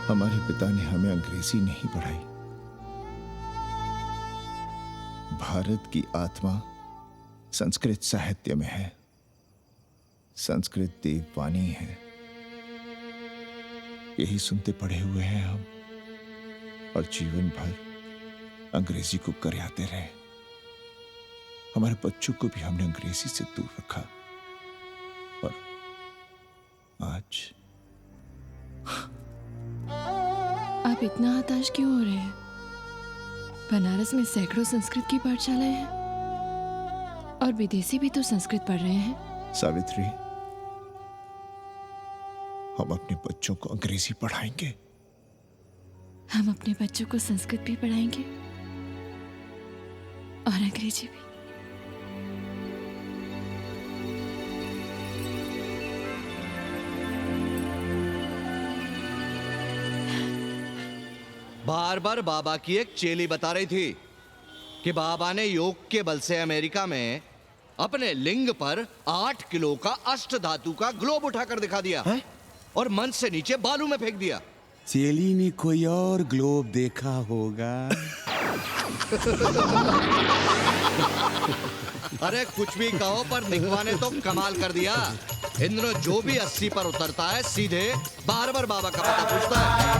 Speaker 21: हमारे पिता ने हमें अंग्रेजी नहीं पढ़ाई। भारत की आत्मा संस्कृत साहित्य में है। संस्कृत देववाणी है। यही सुनते पढ़े हुए हैं हम, और जीवन भर अंग्रेजी को करियाते रहे। हमारे बच्चों को भी हमने अंग्रेजी से दूर रखा, और आज
Speaker 7: आप इतना हताश क्यों हो रहे हैं? बनारस में सैकड़ों संस्कृत की पाठशालाएं हैं और विदेशी भी तो संस्कृत पढ़ रहे हैं।
Speaker 21: सावित्री, हम अपने बच्चों को अंग्रेजी पढ़ाएंगे।
Speaker 7: हम अपने बच्चों को संस्कृत भी पढ़ाएंगे और अंग्रेजी भी।
Speaker 6: बार बार बाबा की एक चेली बता रही थी कि बाबा ने योग के बल से अमेरिका में अपने लिंग पर 8 किलो का अष्ट धातु का ग्लोब उठाकर दिखा दिया है? और मंच से नीचे बालू में फेंक दिया।
Speaker 17: चेली ने कोई और ग्लोब देखा होगा।
Speaker 6: अरे कुछ भी कहो, पर निकवा ने तो कमाल कर दिया। इंद्र जो भी 80 पर उतरता है सीधे बार बार बाबा का पता पूछता है।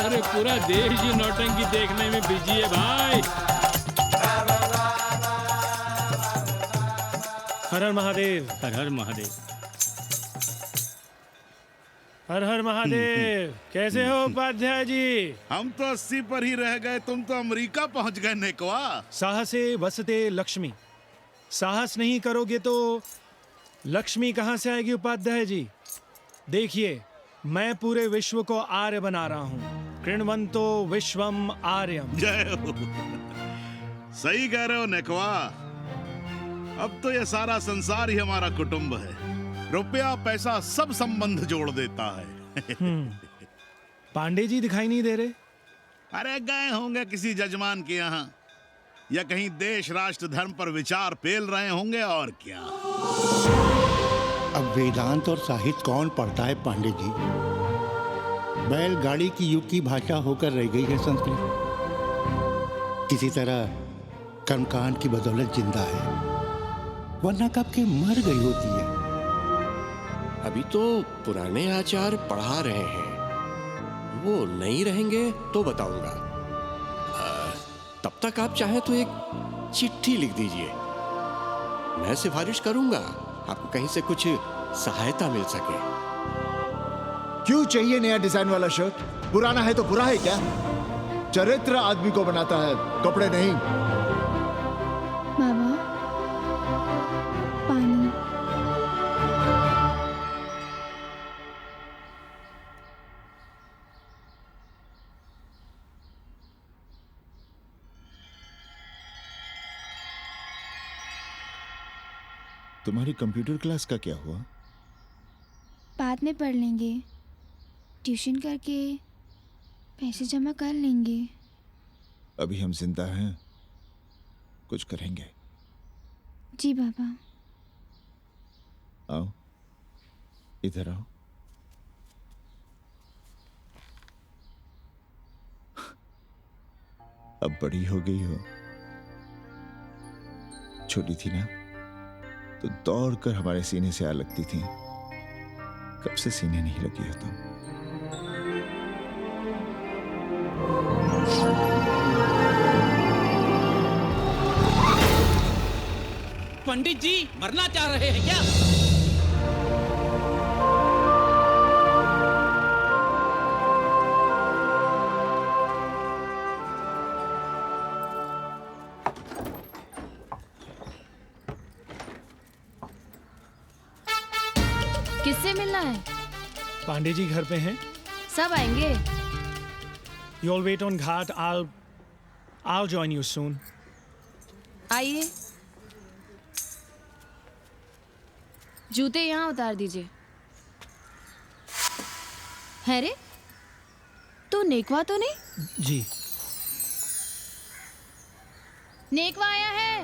Speaker 16: अरे पूरा देश ही नौटंकी देखने में बिजी है भाई। हर हर महादेव। हर हर महादेव। हर हर महादेव। कैसे हो उपाध्याय जी?
Speaker 13: हम तो 80 पर ही रह गए, तुम तो अमेरिका पहुंच गए नेकवा।
Speaker 16: साहसे वसते लक्ष्मी। साहस नहीं करोगे तो लक्ष्मी कहाँ से आएगी उपाध्याय जी? देखिए, मैं पूरे विश्व को आर्य बना रहा हूँ। कृण्वन्तो विश्वम आर्यम।
Speaker 13: जय हो। सही कह रहे हो नेकवा। अब तो ये सारा संसार ही हमारा कुटुंब है। रुपया पैसा सब संबंध जोड़ देता है।
Speaker 16: पांडे जी दिखाई नहीं दे रहे?
Speaker 13: अरे गए होंगे किसी जजमान के यहाँ। या कहीं देश राष्ट्र धर्म पर विचार पेल रहे होंगे और क्या।
Speaker 20: अब वेदांत और साहित्य कौन पढ़ता है पांडे जी? बैलगाड़ी की युग की भाषा होकर रह गई है संस्कृत। किसी तरह कर्मकांड की बदौलत जिंदा है, वरना कब के मर गई होती है।
Speaker 3: अभी तो पुराने आचार पढ़ा रहे हैं, वो नहीं रहेंगे तो बताऊंगा। तब तक आप चाहें तो एक चिट्ठी लिख दीजिए, मैं सिफारिश करूंगा आपको कहीं से कुछ सहायता मिल सके।
Speaker 21: क्यों चाहिए नया डिजाइन वाला शर्ट? पुराना है तो बुरा है क्या? चरित्र आदमी को बनाता है, कपड़े नहीं।
Speaker 4: बाबा, पानी।
Speaker 21: तुम्हारी कंप्यूटर क्लास का क्या हुआ?
Speaker 4: बाद में पढ़ लेंगे, ट्यूशन करके पैसे जमा कर लेंगे।
Speaker 21: अभी हम जिंदा हैं, कुछ करेंगे।
Speaker 4: जी बाबा।
Speaker 21: आओ, इधर आओ। अब बड़ी हो गई हो, छोटी थी ना तो दौड़कर हमारे सीने से आ लगती थी। कब से सीने नहीं लगी हो तुम?
Speaker 10: पंडित जी मरना चाह रहे हैं क्या?
Speaker 11: किससे मिलना है?
Speaker 16: पांडे जी घर पे हैं।
Speaker 11: सब आएंगे।
Speaker 16: You all wait on Ghat. I'll join you soon.
Speaker 11: आइए, जूते यहाँ उतार दीजिए। है रे, तू नेकवा तो नहीं?
Speaker 16: जी।
Speaker 11: नेकवा आया है,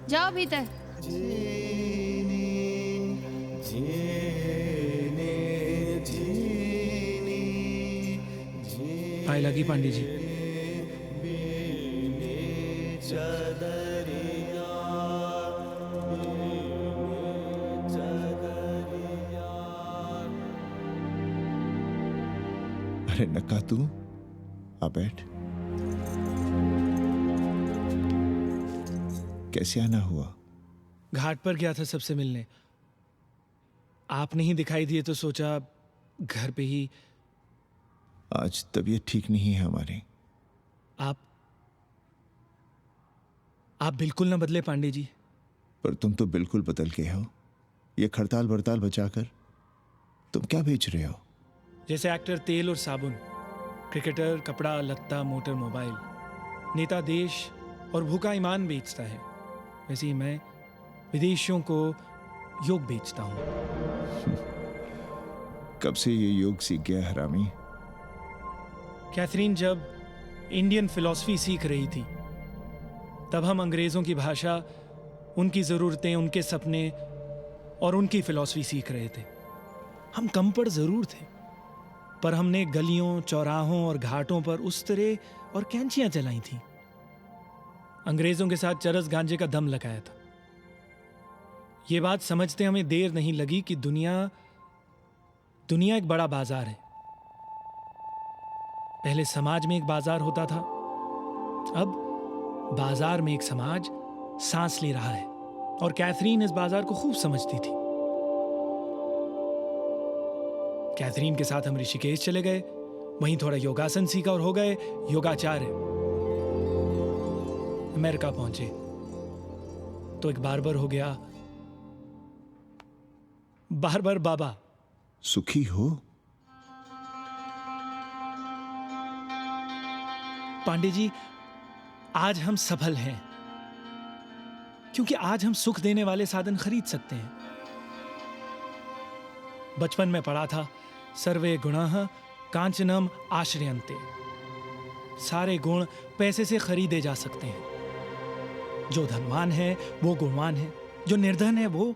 Speaker 11: जाओ भीतर।
Speaker 16: आए लगी पांडे जी।
Speaker 21: अरे नका तू आ बैठ। कैसे आना हुआ?
Speaker 16: घाट पर गया था सबसे मिलने, आप नहीं दिखाई दिए तो सोचा घर पे ही।
Speaker 21: आज तबीयत ठीक नहीं है हमारी।
Speaker 16: आप बिल्कुल ना बदले पांडे जी।
Speaker 21: पर तुम तो बिल्कुल बदल गए हो। ये खड़ताल बड़ताल बचाकर तुम क्या बेच रहे हो?
Speaker 16: जैसे एक्टर तेल और साबुन, क्रिकेटर कपड़ा लत्ता मोटर मोबाइल, नेता देश और भूखा ईमान बेचता है, वैसे ही मैं विदेशियों को योग बेचता हूं।
Speaker 21: कब से ये योग सीख गया हरामी?
Speaker 16: कैथरीन जब इंडियन फिलॉसफी सीख रही थी तब हम अंग्रेजों की भाषा, उनकी ज़रूरतें, उनके सपने और उनकी फिलॉसफी सीख रहे थे। हम कम पढ़ ज़रूर थे, पर हमने गलियों, चौराहों और घाटों पर उस्तरे और कैंचियां चलाई थीं। अंग्रेजों के साथ चरस गांजे का दम लगाया था। ये बात समझते हमें देर नहीं लगी कि दुनिया एक बड़ा बाजार है। पहले समाज में एक बाजार होता था, अब बाजार में एक समाज सांस ले रहा है, और कैथरीन इस बाजार को खूब समझती थी। कैथरीन के साथ हम ऋषिकेश चले गए, वहीं थोड़ा योगासन सीखा और हो गए योगाचार्य। अमेरिका पहुंचे तो एक बार्बर हो गया, बार्बर बाबा।
Speaker 21: सुखी हो?
Speaker 16: पांडे जी, आज हम सफल हैं क्योंकि आज हम सुख देने वाले साधन खरीद सकते हैं। बचपन में पढ़ा था, सर्वे गुणाः कांचनम आश्रयन्ते। सारे गुण पैसे से खरीदे जा सकते हैं, जो धनवान है वो गुणवान है, जो निर्धन है वो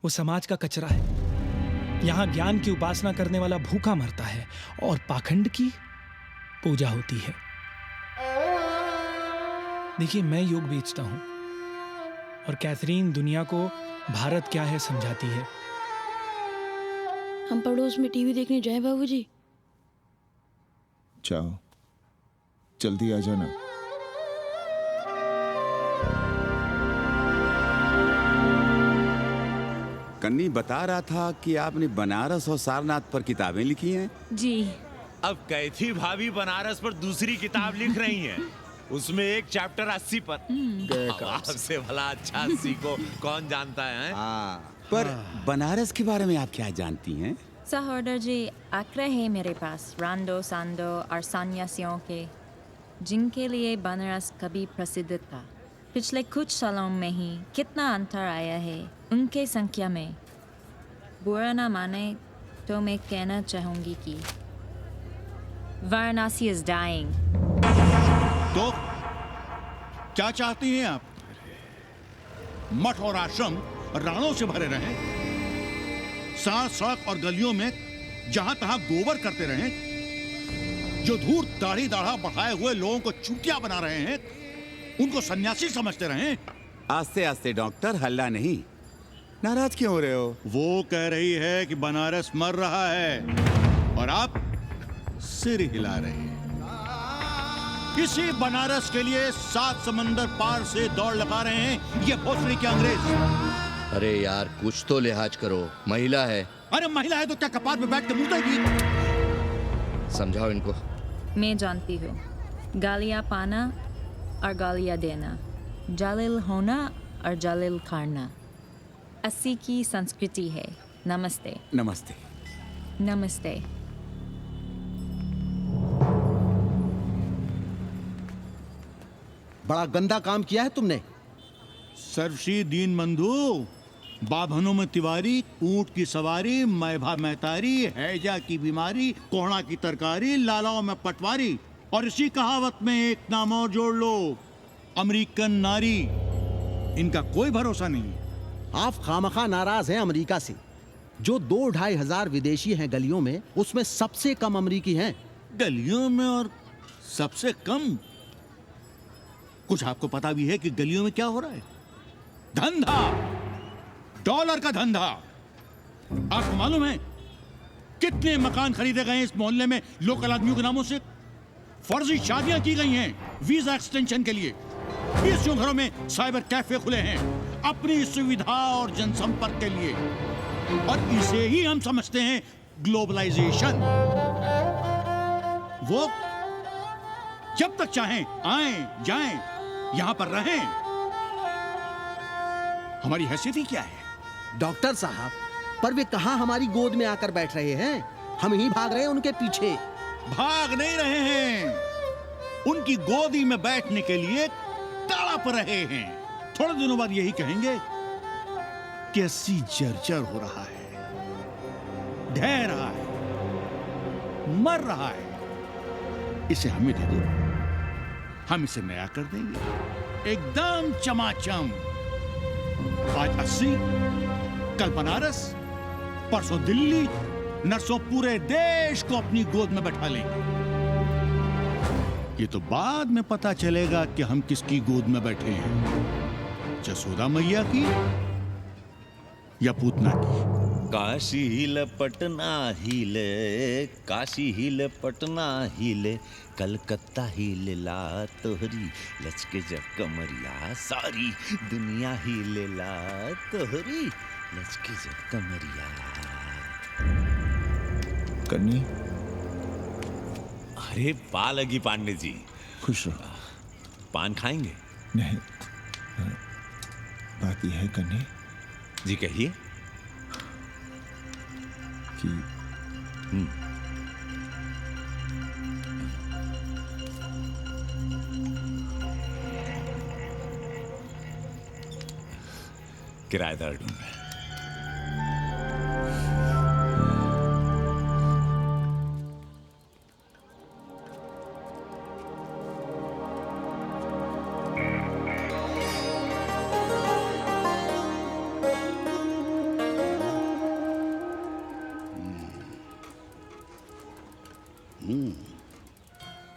Speaker 16: समाज का कचरा है। यहाँ ज्ञान की उपासना करने वाला भूखा मरता है और पाखंड की पूजा होती है। देखिए, मैं योग बेचता हूं और कैथरीन दुनिया को भारत क्या है समझाती है।
Speaker 14: हम पड़ोस में टीवी देखने जाएं बाबूजी?
Speaker 21: जाओ, जल्दी आ जाना।
Speaker 17: कन्नी बता रहा था कि आपने बनारस और सारनाथ पर किताबें लिखी हैं।
Speaker 22: जी।
Speaker 1: अब कैथी भाभी बनारस पर दूसरी किताब लिख रही हैं। उसमें एक चैप्टर 80 पर। आपसे भला अच्छा 80 को कौन जानता है?
Speaker 17: पर बनारस के बारे में आप क्या जानती हैं?
Speaker 22: सहोदर जी, आंकड़े हैं मेरे पास रांडो सांडो और सन्यासियों के, जिनके लिए बनारस कभी प्रसिद्ध था। पिछले कुछ सालों में ही कितना अंतर आया है उनके संख्या में। बुरा ना माने तो मैं कहना चाहूंगी कि वाराणसी इज डाइंग।
Speaker 20: तो क्या चाहती हैं आप? मठ और आश्रम राणों से भरे रहें, सड़क सड़क और गलियों में जहां तहां गोबर करते रहें, जो धूर्त दाढ़ी दाढ़ा बढ़ाए हुए लोगों को चूतिया बना रहे हैं उनको सन्यासी समझते रहें।
Speaker 17: आस्ते आस्ते डॉक्टर, हल्ला नहीं। नाराज क्यों हो रहे हो?
Speaker 20: वो कह रही है कि बनारस मर रहा है और आप सिर हिला रहे हैं। इसी बनारस के लिए 7 समंदर पार से दौड़ लगा रहे हैं ये भोसड़ी के अंग्रेज।
Speaker 6: अरे यार, कुछ तो लिहाज करो, महिला है।
Speaker 20: अरे महिला है तो क्या कपार पे बैठ के मुंह देगी?
Speaker 6: समझाओ इनको।
Speaker 22: मैं जानती हूँ, गालियाँ पाना और गालियाँ देना, जालिल होना और जालिल खाना 80 की संस्कृति है। नमस्ते।
Speaker 17: नमस्ते।
Speaker 22: नमस्ते।
Speaker 19: बड़ा गंदा काम किया है तुमने।
Speaker 20: सर्वश्री दीन बंधु, बाभनों में तिवारी, ऊंट की सवारी, मैभा मैतारी, हैजा की बीमारी, कोहड़ा की तरकारी, लालाओं में पटवारी, और इसी कहावत में एक नाम और जोड़ लो, अमेरिकन नारी। इनका कोई भरोसा नहीं।
Speaker 19: आप खामखा नाराज हैं अमेरिका से। जो 2-2.5 हजार विदेशी हैं गलियों में, उसमें सबसे कम अमेरिकी हैं।
Speaker 20: गलियों में और सबसे कम? कुछ आपको पता भी है कि गलियों में क्या हो रहा है? धंधा, डॉलर का धंधा। आपको मालूम है कितने मकान खरीदे गए इस मोहल्ले में लोकल आदमियों के नामों से? फर्जी शादियां की गई हैं वीजा एक्सटेंशन के लिए। 20 घरों में साइबर कैफे खुले हैं अपनी सुविधा और जनसंपर्क के लिए, और इसे ही हम समझते हैं ग्लोबलाइजेशन। वो जब तक चाहें आएं जाएं, यहां पर रहें। हमारी हैसियत ही क्या है?
Speaker 19: डॉक्टर साहब, पर वे कहां हमारी गोद में आकर बैठ रहे हैं? हम ही भाग रहे हैं उनके पीछे।
Speaker 20: भाग नहीं रहे हैं, उनकी गोदी में बैठने के लिए तड़प रहे हैं। थोड़े दिनों बाद यही कहेंगे कि 80 जर्जर हो रहा है, ढह रहा है, मर रहा है। इसे हमें दे दो, हम इसे नया कर देंगे, एकदम चमाचम। आज 80, कल बनारस, परसों दिल्ली, नरसों पूरे देश को अपनी गोद में बैठा लेंगे। ये तो बाद में पता चलेगा कि हम किसकी गोद में बैठे हैं, जसोदा मैया की या पूतना की।
Speaker 23: काशी हिले पटना हिले, काशी हिले पटना हिले, कलकत्ता हिले ला तोहरी लचके जब कमरिया, सारी दुनिया हिले ला तोहरी लचके जब कमरिया।
Speaker 21: कन्नी,
Speaker 1: अरे पा लगी पांडे जी।
Speaker 21: खुश रहो।
Speaker 1: पान खाएंगे?
Speaker 21: नहीं, बात यह है कन्नी
Speaker 1: जी, कहिए।
Speaker 21: कि
Speaker 1: किराएदार ढूंढ।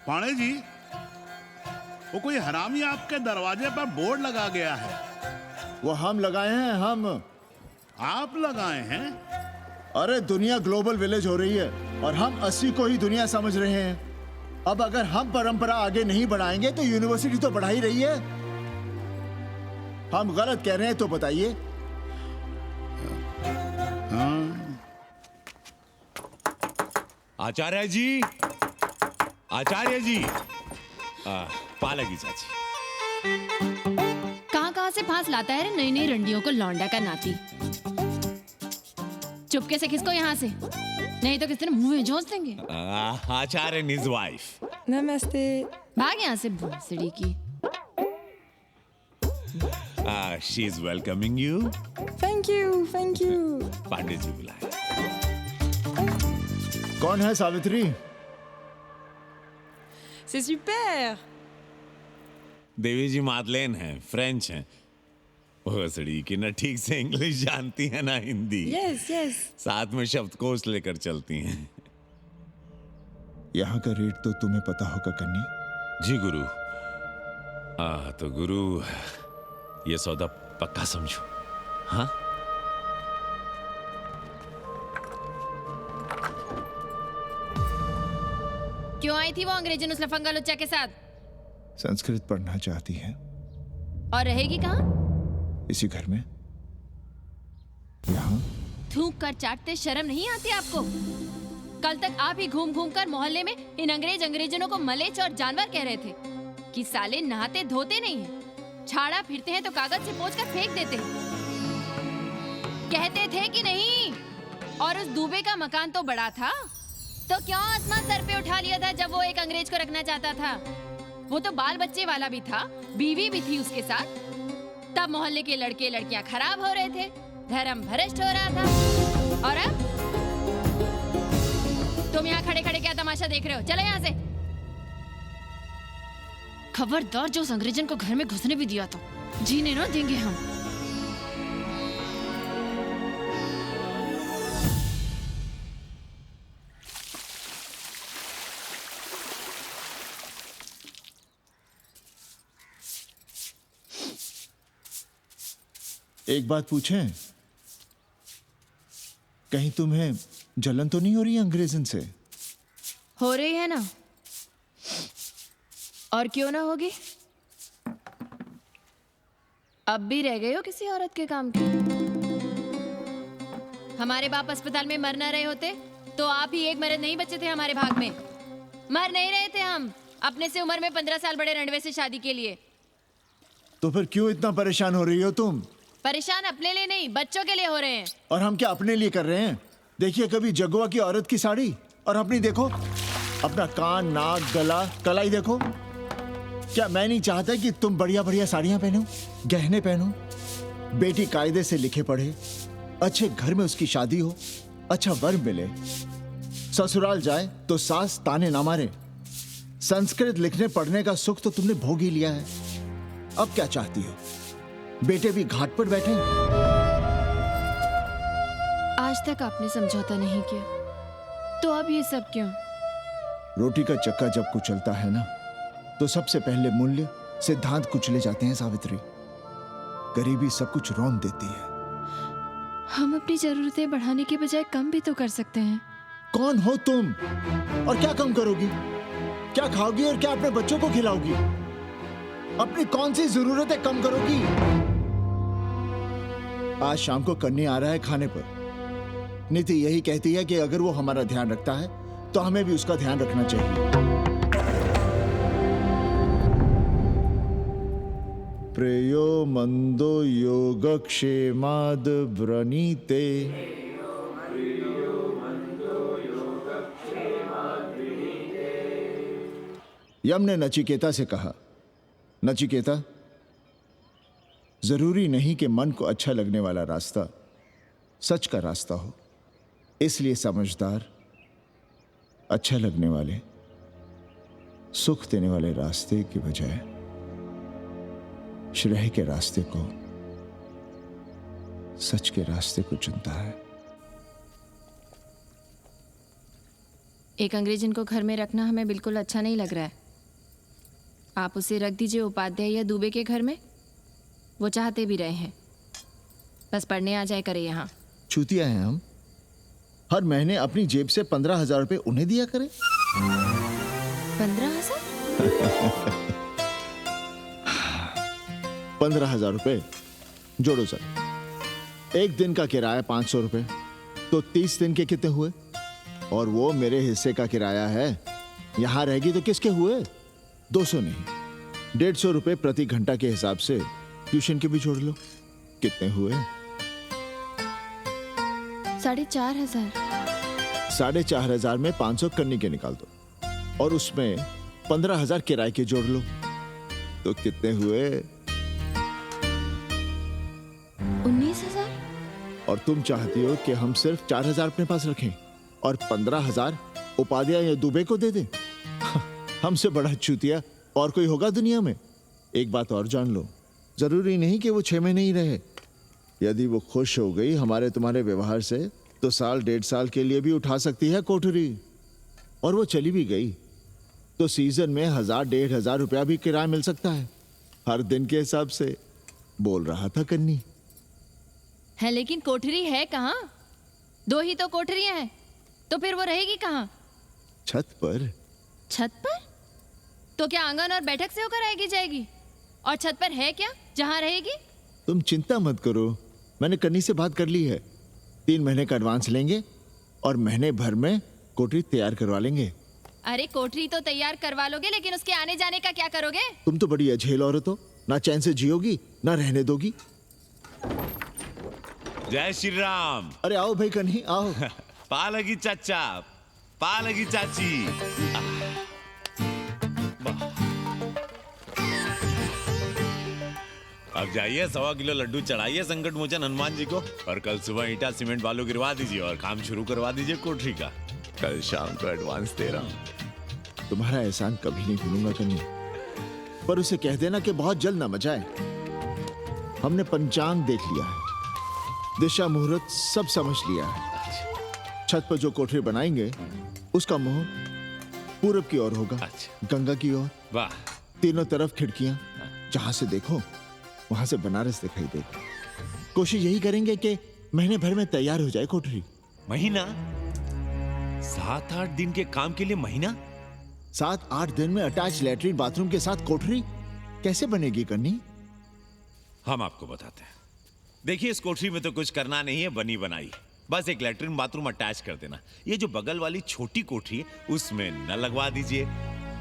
Speaker 13: पाणे जी, वो कोई हरामी आपके दरवाजे पर बोर्ड लगा गया है।
Speaker 21: वो हम लगाए हैं, हम।
Speaker 13: आप लगाए हैं?
Speaker 21: अरे दुनिया ग्लोबल विलेज हो रही है और हम 80 को ही दुनिया समझ रहे हैं। अब अगर हम परंपरा आगे नहीं बढ़ाएंगे तो यूनिवर्सिटी तो बढ़ा ही रही है। हम गलत कह रहे हैं तो बताइए।
Speaker 1: आचार्य जी, आचार्य जी, पालकी चाची।
Speaker 11: कहाँ से फांस लाता है रे नई नई रंडियों को लौंडा का नाती। चुपके से खिसको यहाँ से, नहीं तो किस दिन मुंह में झोंस देंगे।
Speaker 1: आचार्य and his wife.
Speaker 7: नमस्ते।
Speaker 11: भाग यहाँ से भोसड़ी की।
Speaker 1: She is welcoming you.
Speaker 7: Thank you, thank you.
Speaker 1: पंडित जी बुलाए।
Speaker 21: कौन है सावित्री?
Speaker 7: C'est super।
Speaker 1: देवी जी मादलेन हैं, फ्रेंच हैं। भोसड़ी की ना ठीक से इंग्लिश जानती है ना हिंदी।
Speaker 7: Yes yes.
Speaker 1: साथ में शब्दकोश लेकर चलती हैं।
Speaker 21: यहाँ का रेट तो तुम्हें पता होगा कन्नी।
Speaker 1: जी गुरु। तो गुरु ये सौदा पक्का समझो। हाँ?
Speaker 11: क्यों आई थी वो अंग्रेजन उस लफंगा लुच्चा के साथ?
Speaker 21: संस्कृत पढ़ना चाहती है।
Speaker 11: और रहेगी कहाँ?
Speaker 21: इसी घर में, यहाँ।
Speaker 11: थूक कर चाटते शर्म नहीं आती आपको? कल तक आप ही घूम घूम कर मोहल्ले में इन अंग्रेजनों को मलेच और जानवर कह रहे थे कि साले नहाते धोते नहीं हैं, छाड़ा फिरते हैं तो कागज से पोंछ कर फेंक देते हैं। कहते थे कि नहीं? और उस दूबे का मकान तो बड़ा था, तो क्यों आसमान सर पे उठा लिया था जब वो एक अंग्रेज को रखना चाहता था? वो तो बाल बच्चे वाला भी था, बीवी भी थी उसके साथ। तब मोहल्ले के लड़के लड़कियां खराब हो रहे थे, धर्म भ्रष्ट हो रहा था। और अब तुम यहाँ खड़े खड़े क्या तमाशा देख रहे हो? चले यहाँ से। खबरदार, जो उस अंग्रेजन को घर में घुसने भी दिया तो जीने ना देंगे हम।
Speaker 21: एक बात पूछें, कहीं तुम्हें जलन तो नहीं हो रही अंग्रेजन से?
Speaker 11: हो रही है ना, और क्यों ना होगी? अब भी रह गए हो किसी औरत के काम की? हमारे बाप अस्पताल में मर न रहे होते तो आप ही एक मर्द नहीं बचे थे हमारे भाग में। मर नहीं रहे थे हम अपने से उम्र में 15 साल बड़े रंडवे से शादी के लिए।
Speaker 21: तो फिर क्यों इतना परेशान हो रही हो तुम?
Speaker 11: परेशान अपने लिए नहीं, बच्चों के लिए हो रहे हैं।
Speaker 21: और हम क्या अपने लिए कर रहे हैं? देखिए कभी जगुआ की औरत की साड़ी और अपनी देखो, अपना कान, नाक, गला, कलाई देखो। क्या मैं नहीं चाहता कि तुम बढ़िया बढ़िया साड़ियां पहनो, गहने पहनो, बेटी कायदे से लिखे पढ़े, अच्छे घर में उसकी शादी हो, अच्छा वर मिले, ससुराल जाए तो सास ताने ना मारे। संस्कृत लिखने पढ़ने का सुख तो तुमने भोग ही लिया है। अब क्या चाहती हो? बेटे भी घाट पर बैठे।
Speaker 11: आज तक आपने समझौता नहीं किया, तो अब ये सब क्यों?
Speaker 21: रोटी का चक्का जब कुचलता है ना, तो सबसे पहले मूल्य सिद्धांत कुचले जाते हैं सावित्री। गरीबी सब कुछ रौंद देती है।
Speaker 11: हम अपनी जरूरतें बढ़ाने के बजाय कम भी तो कर सकते हैं।
Speaker 21: कौन हो तुम और क्या कम करोगी? क्या खाओगी और क्या अपने बच्चों को खिलाओगी? अपनी कौन सी जरूरतें कम करोगी? आज शाम को कन्नी आ रहा है खाने पर। नीति यही कहती है कि अगर वो हमारा ध्यान रखता है तो हमें भी उसका ध्यान रखना चाहिए। प्रेयो मंदो योगक्षेमाद व्रणीते। यम ने नचिकेता से कहा, नचिकेता, जरूरी नहीं कि मन को अच्छा लगने वाला रास्ता सच का रास्ता हो। इसलिए समझदार, अच्छा लगने वाले, सुख देने वाले रास्ते की बजाय श्रेय के रास्ते को, सच के रास्ते को चुनता है।
Speaker 11: एक अंग्रेज इनको घर में रखना हमें बिल्कुल अच्छा नहीं लग रहा है। आप उसे रख दीजिए उपाध्याय या दुबे के घर में, वो चाहते भी रहे हैं, बस पढ़ने आ जाए करे यहाँ।
Speaker 21: चूतिया हैं हम, हर महीने अपनी जेब से 15,000 रुपए उन्हें दिया करें।
Speaker 11: 15,000?
Speaker 21: 15,000 रुपए जोड़ो सर। एक दिन का किराया 500 रुपए, तो 30 दिन के कितने हुए? और वो मेरे हिस्से का किराया है, यहां रहेगी तो किसके हुए? 200 नहीं, 150 रुपए प्रति घंटा के हिसाब से ट्यूशन के भी जोड़ लो, कितने हुए?
Speaker 11: 4,500।
Speaker 21: 4,500 में 500 कन्नी के निकाल दो और उसमें 15,000 किराए के जोड़ लो, तो कितने हुए?
Speaker 11: 19,000।
Speaker 21: और तुम चाहती हो कि हम सिर्फ 4,000 अपने पास रखें और 15,000 उपाध्याय या दुबे को दे दें? हमसे बड़ा चूतिया और कोई होगा दुनिया में? एक बात और जान लो, जरूरी नहीं कि वो 6 महीने ही रहे। यदि वो खुश हो गई हमारे तुम्हारे व्यवहार से, तो साल 1.5 साल के लिए भी उठा सकती है कोठरी। और वो चली भी गई तो सीजन में 1,000-1,500 रुपया भी किराया मिल सकता है, हर दिन के हिसाब से। बोल रहा था कन्नी।
Speaker 11: है लेकिन कोठरी है कहाँ? 2 ही तो कोठरियां हैं, तो फिर वो रहेगी कहाँ?
Speaker 21: छत पर।
Speaker 11: छत पर? तो क्या आंगन और बैठक से होकर आएगी जाएगी? और छत पर है क्या जहाँ रहेगी?
Speaker 21: तुम चिंता मत करो, मैंने कन्नी से बात कर ली है। 3 महीने का एडवांस लेंगे और महीने भर में कोठरी तैयार करवा लेंगे।
Speaker 11: अरे कोठरी तो तैयार करवा लोगे, लेकिन उसके आने जाने का क्या करोगे?
Speaker 21: तुम तो बड़ी अझेल औरत हो, ना चैन से जियोगी ना रहने दोगी।
Speaker 8: जय श्री राम।
Speaker 21: अरे आओ भाई कन्ही आओ।
Speaker 8: पालगी चाचा, पालगी चाची। अब जाइए 1.25 किलो लड्डू चढ़ाइए संकट मोचन हनुमान जी को, और कल सुबह ईटा सीमेंट बालू गिरवा दीजिए और काम शुरू करवा दीजिए कोठरी का। कल शाम को एडवांस दे रहा हूँ।
Speaker 21: तुम्हारा एहसान कभी नहीं भूलूंगा कन्नी, पर उसे कह देना कि बहुत जल्द ना मचाए। हमने पंचांग देख लिया है, दिशा मुहूर्त सब समझ लिया है। छत पर जो कोठरी बनाएंगे उसका मुंह पूरब की ओर होगा, गंगा की ओर।
Speaker 8: वाह।
Speaker 21: तीनों तरफ खिड़कियां, जहां से देखो वहां से बनारस दिखाई देगा। कोशिश यही करेंगे कि महीने भर में तैयार हो जाए कोठरी।
Speaker 8: महीना? 7-8 दिन के काम के लिए महीना?
Speaker 21: 7-8 दिन में अटैच लैट्रिन बाथरूम के साथ कोठरी कैसे बनेगी कन्नी?
Speaker 8: हम आपको बताते हैं। देखिए, इस कोठरी में तो कुछ करना नहीं है, बनी बनाई। बस एक लैट्रिन बाथरूम अटैच कर देना। ये जो बगल वाली छोटी कोठरी है उसमें नल लगवा दीजिए,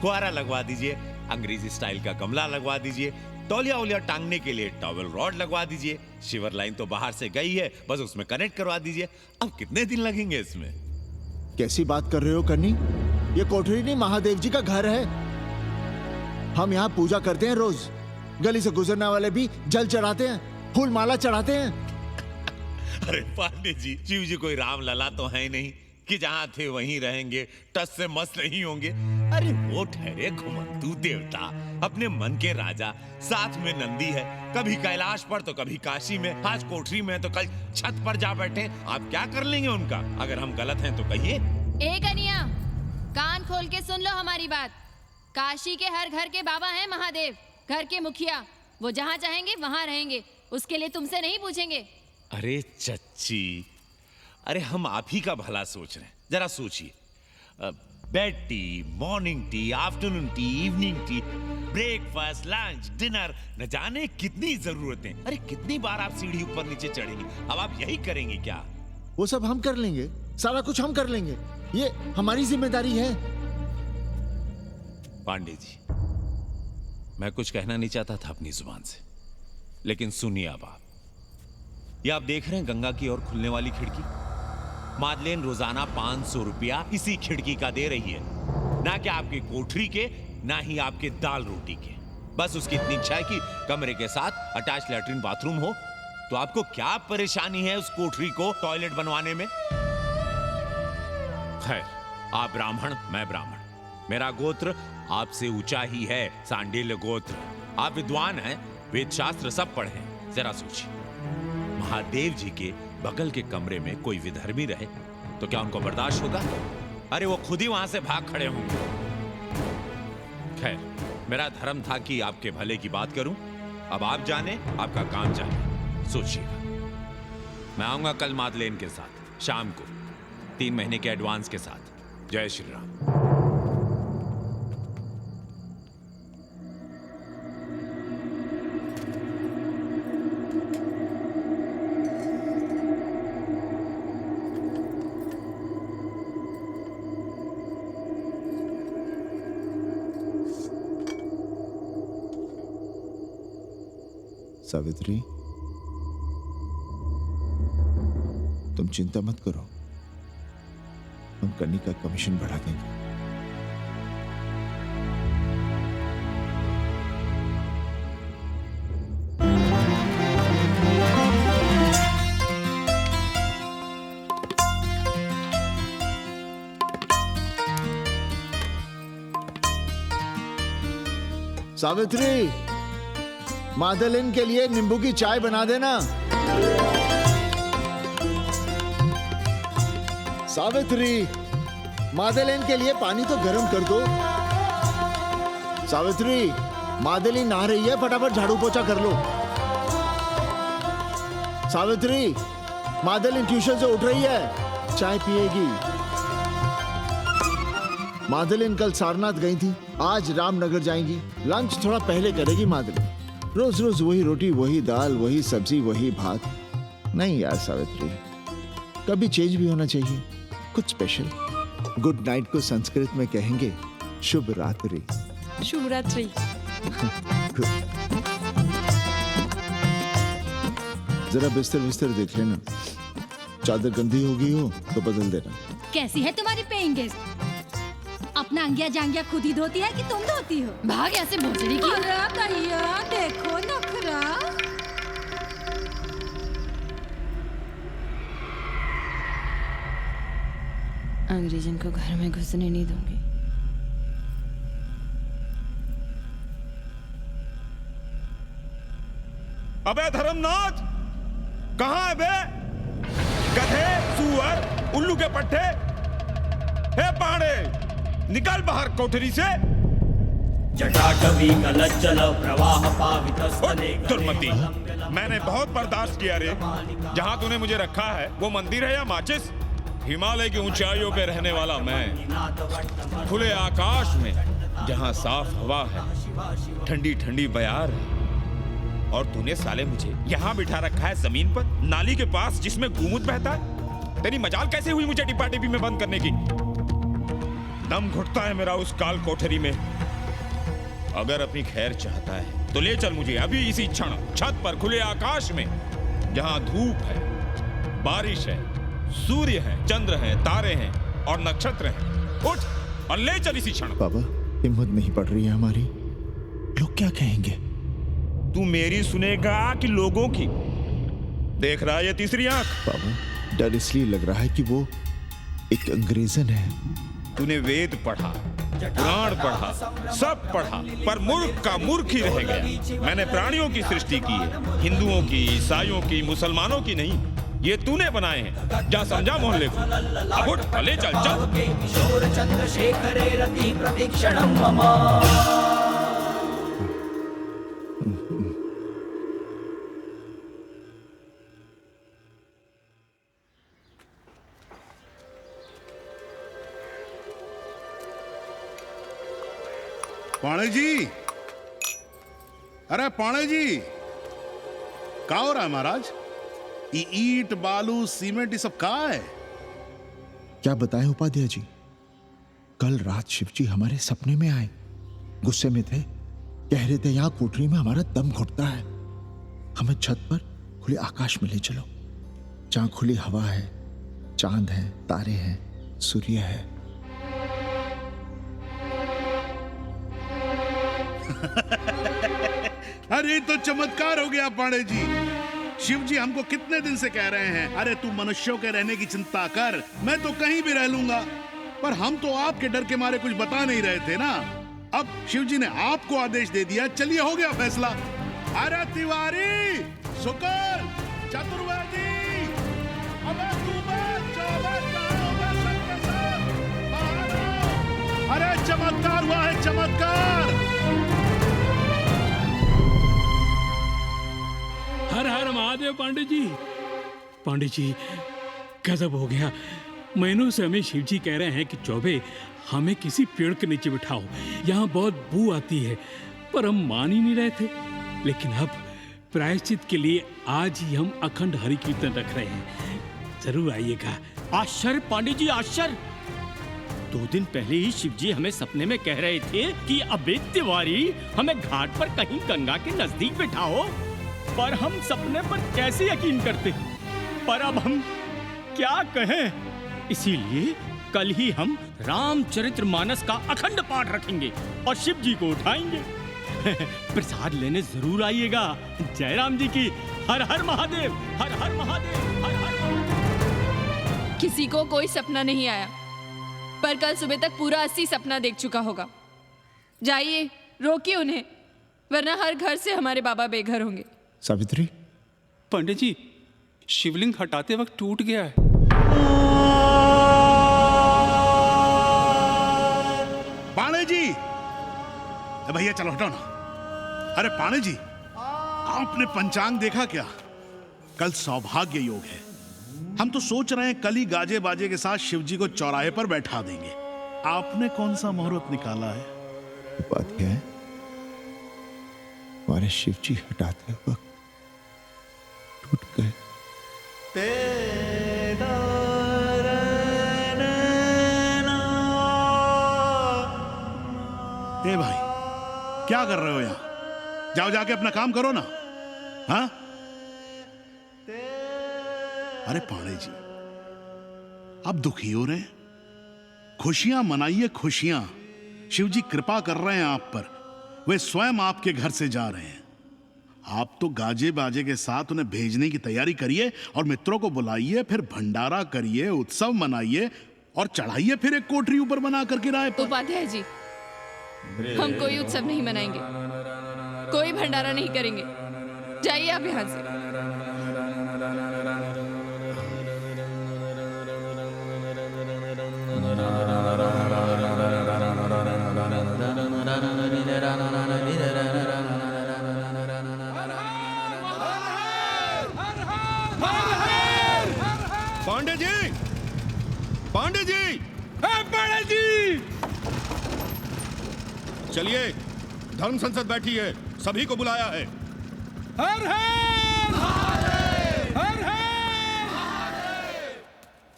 Speaker 8: फुहारा लगवा दीजिए, अंग्रेजी स्टाइल का गमला लगवा दीजिए, तौलिया उलिया टांगने के लिए टॉवल रॉड लगवा दीजिए। शिवर लाइन तो बाहर से गई है, बस उसमें कनेक्ट करवा दीजिए। अब कितने दिन लगेंगे इसमें?
Speaker 21: कैसी बात कर रहे हो कन्नी? ये कोठरी नहीं, महादेव जी का घर है। हम यहाँ पूजा करते हैं रोज। गली से गुजरने वाले भी जल चढ़ाते हैं, फूल माला चढ़ाते हैं।
Speaker 8: अरे पांडे जी, शिव जी कोई राम लला तो है नहीं कि जहां थे वहीं रहेंगे, टस से मस्त नहीं होंगे। अरे वो ठहरे घुमंतू देवता, अपने मन के राजा, साथ में नंदी है, कभी कैलाश पर तो कभी काशी में, आज कोठरी में तो कल छत पर जा बैठे। आप क्या कर लेंगे उनका? अगर हम गलत हैं तो कहिए।
Speaker 11: ए कन्या, कान खोल के सुन लो हमारी बात। काशी के हर घर के बाबा हैं महादेव, घर के मुखिया। वो जहाँ चाहेंगे वहाँ रहेंगे, उसके लिए तुमसे नहीं पूछेंगे।
Speaker 8: अरे चच्ची, अरे हम आप ही का भला सोच रहे हैं, जरा सोचिए। Bed tea, morning tea, afternoon T, evening tea, breakfast, lunch, dinner, न जाने कितनी जरूरतें। अरे कितनी बार आप सीढ़ी ऊपर नीचे चढ़ेंगे? अब आप यही करेंगे क्या?
Speaker 21: वो सब हम कर लेंगे, सारा कुछ हम कर लेंगे, ये हमारी जिम्मेदारी है।
Speaker 8: पांडे जी, मैं कुछ कहना नहीं चाहता था अपनी जुबान से, लेकिन सुनिए अब आप। ये आप देख रहे हैं गंगा की ओर खुलने वाली खिड़की? मादलेन रोजाना 500 रुपया इसी खिड़की का दे रही है, ना कि आपकी कोठरी के, ना ही आपके दाल रोटी के। बस उसकी इतनी इच्छा है कि कमरे के साथ अटैच लैट्रिन बाथरूम हो। तो आपको क्या परेशानी है उस कोठरी को टॉयलेट बनवाने में? खैर, आप ब्राह्मण, मैं ब्राह्मण, मेरा गोत्र आपसे ऊंचा ही है, सांडिल्य गोत्र। आप विद्वान हैं, वेद शास्त्र सब पढ़े हैं। जरा सोचिए, महादेव जी के बगल के कमरे में कोई विधर्मी रहे तो क्या उनको बर्दाश्त होगा?
Speaker 1: अरे वो खुद ही वहां से भाग खड़े होंगे। खैर, मेरा धर्म था कि आपके भले की बात करूं। अब आप जाने, आपका काम जाने, सोचिएगा। मैं आऊंगा कल मादलेन के साथ शाम को 3 महीने के एडवांस के साथ। जय श्री राम।
Speaker 21: सावित्री, तुम चिंता मत करो, हम कन्नी का कमीशन बढ़ा देंगे। सावित्री, मादलिन के लिए नींबू की चाय बना देना। सावित्री, मादलिन के लिए पानी तो गर्म कर दो। सावित्री, मादलिन नहा रही है, फटाफट झाड़ू पोछा कर लो। सावित्री, मादलिन ट्यूशन से उठ रही है, चाय पिएगी। मादलिन कल सारनाथ गई थी, आज रामनगर जाएंगी। लंच थोड़ा पहले करेगी मादलिन। रोज रोज वही रोटी, वही दाल, वही सब्जी, वही भात। नहीं यार सावित्री, कभी चेंज भी होना चाहिए, कुछ स्पेशल। गुड नाइट को संस्कृत में कहेंगे शुभ रात्रि।
Speaker 7: शुभ रात्रि।
Speaker 21: जरा बिस्तर बिस्तर देख लेना, चादर गंदी हो गई हो तो बदल देना।
Speaker 2: कैसी है तुम्हारी पेइंग गेस्ट? अपना अंगिया जांगिया खुद ही धोती है कि तुम धोती हो?
Speaker 7: भाग ऐसे भोसड़ी की।
Speaker 2: अरे भैया देखो नखरा।
Speaker 7: अंग्रेजन को घर में घुसने नहीं दूंगी।
Speaker 5: अबे धर्मनाथ, कहाँ है बे? गधे, सुअर, उल्लू के पट्टे। हे पाड़े, निकल बाहर कोठरी से।
Speaker 9: जटाटवी कलज्जल प्रवाह पावितस्तने।
Speaker 5: दुर्मति, मैंने बहुत बर्दाश्त किया रे। जहाँ तूने मुझे रखा है वो मंदिर है या माचिस? हिमालय की ऊंचाइयों पे रहने वाला मैं, खुले आकाश में जहाँ साफ हवा है, ठंडी ठंडी बयार है, और तूने साले मुझे यहाँ बिठा रखा है जमीन पर, नाली के पास जिसमें गोमूत्र बहता है। तेरी मजाल कैसे हुई मुझे डिब्बा डिब्बी में बंद करने की? दम घुटता है मेरा उस काल कोठरी में। अगर अपनी खैर चाहता है तो ले चल मुझे अभी इसी क्षण छत पर खुले आकाश में, जहां धूप है, बारिश है, सूर्य है, चंद्र है, तारे हैं और नक्षत्र हैं। उठ और ले चल इसी क्षण।
Speaker 21: बाबा, हिम्मत नहीं पड़ रही है हमारी, लोग क्या कहेंगे?
Speaker 5: तू मेरी सुनेगा कि लोगों की? देख रहा है ये तीसरी आंख?
Speaker 21: बाबा, डर इसलिए लग रहा है कि वो एक अंग्रेजन है।
Speaker 5: तूने वेद पढ़ा, पुराण पढ़ा, सब पढ़ा, पर मूर्ख का मूर्ख ही रह गया। मैंने प्राणियों की सृष्टि की है, हिंदुओं की, ईसाइयों की, मुसलमानों की नहीं। ये तूने बनाए हैं। जा समझा मोहल्ले को। अब उठ, ले चल चल।
Speaker 9: किशोर चंद्रशेखरे रति प्रतीक्षणं मम।
Speaker 13: पाणे जी, अरे पाणे जी, क्या हो रहा है महाराज? ये ईंट, बालू, सीमेंट, ये सब कहाँ है?
Speaker 21: क्या बताएं उपाध्याय जी, कल रात शिवजी हमारे सपने में आए, गुस्से में थे, कह रहे थे यहाँ कोठरी में हमारा दम घुटता है, हमें छत पर खुले आकाश में ले चलो, जहां खुली हवा है, चांद है, तारे हैं, सूर्य है।
Speaker 13: अरे तो चमत्कार हो गया पाणे जी। शिव जी हमको कितने दिन से कह रहे हैं, अरे तू मनुष्यों के रहने की चिंता कर, मैं तो कहीं भी रह लूंगा। पर हम तो आपके डर के मारे कुछ बता नहीं रहे थे ना। अब शिव जी ने आपको आदेश दे दिया, चलिए हो गया फैसला। अरे तिवारी, शुक्र, चतुर्वेदी, अबे तू सबके साथ
Speaker 12: महादेव पांडे जी गजब हो गया। महीनों से हमें शिव जी कह रहे हैं कि चौबे हमें किसी पेड़ के नीचे बिठाओ, यहाँ बहुत बू आती है, पर हम मान ही नहीं रहे थे। लेकिन अब प्रायश्चित के लिए आज ही हम अखंड हरि कीर्तन रख रहे हैं, जरूर आइएगा।
Speaker 15: आश्चर्य पांडे जी आश्चर्य। 2 दिन पहले ही शिव जी हमें सपने में कह रहे थे कि अबे तिवारी हमें घाट पर कहीं गंगा के नजदीक बिठाओ, पर हम सपने पर कैसे यकीन करते। पर अब हम क्या कहें, इसीलिए कल ही हम रामचरितमानस का अखंड पाठ रखेंगे और शिव जी को उठाएंगे। प्रसाद लेने जरूर आइएगा। जय राम जी की। हर हर महादेव, हर हर महादेव, हर हर महादेव।
Speaker 11: किसी को कोई सपना नहीं आया, पर कल सुबह तक पूरा 80 सपना देख चुका होगा। जाइए रोकिए उन्हें, वरना हर घर से हमारे बाबा बेघर होंगे।
Speaker 21: सावित्री,
Speaker 18: पंडित जी शिवलिंग हटाते वक्त टूट गया है।
Speaker 13: पाणे जी, भैया चलो हटाओ ना। अरे पाणे जी, आपने पंचांग देखा क्या? कल सौभाग्य योग है। हम तो सोच रहे हैं कल ही गाजे बाजे के साथ शिव जी को चौराहे पर बैठा देंगे। आपने कौन सा मुहूर्त निकाला है?
Speaker 21: बात क्या है, हमारे शिव जी हटाते वक्त टूट गए।
Speaker 13: ए भाई, क्या कर रहे हो यहाँ? जाओ जाके अपना काम करो ना। हाँ? अरे पाणे जी, आप दुखी हो रहे हैं? खुशियां मनाइए, खुशियां। शिव जी कृपा कर रहे हैं आप पर। वे स्वयं आपके घर से जा रहे हैं। आप तो गाजे बाजे के साथ उन्हें भेजने की तैयारी करिए और मित्रों को बुलाइए, फिर भंडारा करिए, उत्सव मनाइए और चढ़ाइए फिर एक कोठरी ऊपर बना कर किराए पर।
Speaker 11: उपाध्याय जी, हम कोई उत्सव नहीं मनाएंगे, कोई भंडारा नहीं करेंगे। जाइए आप यहाँ से।
Speaker 3: पांडे जी, पांडे जी, पांडे जी, चलिए धर्म संसद बैठी है, सभी को बुलाया है।
Speaker 12: हर हर हर हर।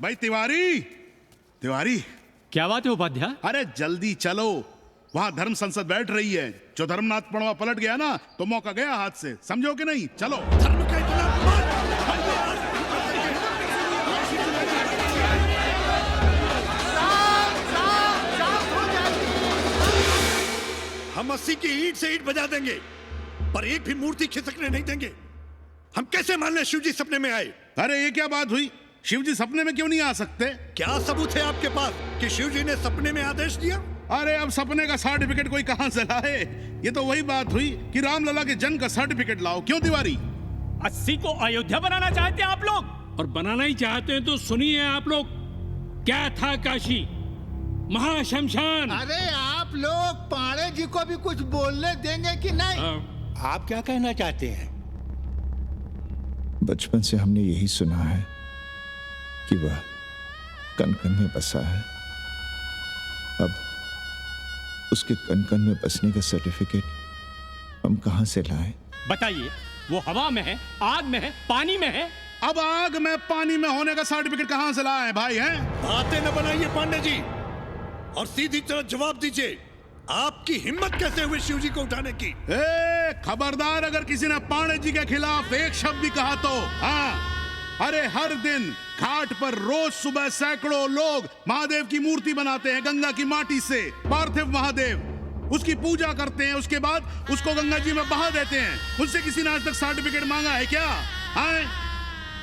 Speaker 13: भाई तिवारी, तिवारी,
Speaker 15: क्या बात है उपाध्याय?
Speaker 13: अरे जल्दी चलो, वहां धर्म संसद बैठ रही है। जो धर्मनाथ पड़वा पलट गया ना तो मौका गया हाथ से, समझो कि नहीं? चलो। धर्म का
Speaker 20: हम 80 की ईंट से ईंट बजा देंगे, पर एक भी मूर्ति खिसकने नहीं देंगे। हम कैसे मान लें शिव जी सपने में आए?
Speaker 13: अरे ये क्या बात हुई? शिव जी सपने में क्यों नहीं आ सकते?
Speaker 20: क्या सबूत है आपके पास कि शिव जी ने सपने में आदेश दिया?
Speaker 13: अरे अब सपने का सर्टिफिकेट कोई कहां से लाए? ये तो वही बात हुई कि रामलला के जन्म का सर्टिफिकेट लाओ। क्यों तिवारी?
Speaker 15: 80 को अयोध्या बनाना चाहते हैं आप लोग?
Speaker 12: और बनाना ही चाहते हैं तो सुनिए आप लोग, क्या था काशी महाशमशान।
Speaker 24: अरे आप लोग पाणे जी को भी कुछ बोलने देंगे कि नहीं? आप क्या कहना चाहते हैं?
Speaker 21: बचपन से हमने यही सुना है कि वह कन कन में बसा है। अब उसके कन कन में बसने का सर्टिफिकेट हम कहां से लाएं?
Speaker 15: बताइए, वो हवा में है, आग में है, पानी में है?
Speaker 13: अब आग में पानी में होने का सर्टिफिकेट कहां से लाए भाई? हैं?
Speaker 20: बातें न बनाइए पांडे जी, और सीधी तरह जवाब दीजिए। आपकी हिम्मत कैसे हुई शिव जी को उठाने की?
Speaker 13: खबरदार, अगर किसी ने पाणे जी के खिलाफ एक शब्द भी कहा तो। हाँ, अरे हर दिन घाट पर रोज सुबह सैकड़ों लोग महादेव की मूर्ति बनाते हैं गंगा की माटी से, पार्थिव महादेव। उसकी पूजा करते हैं, उसके बाद उसको गंगा जी में बहा देते हैं। उनसे किसी ने आज तक सर्टिफिकेट मांगा है क्या?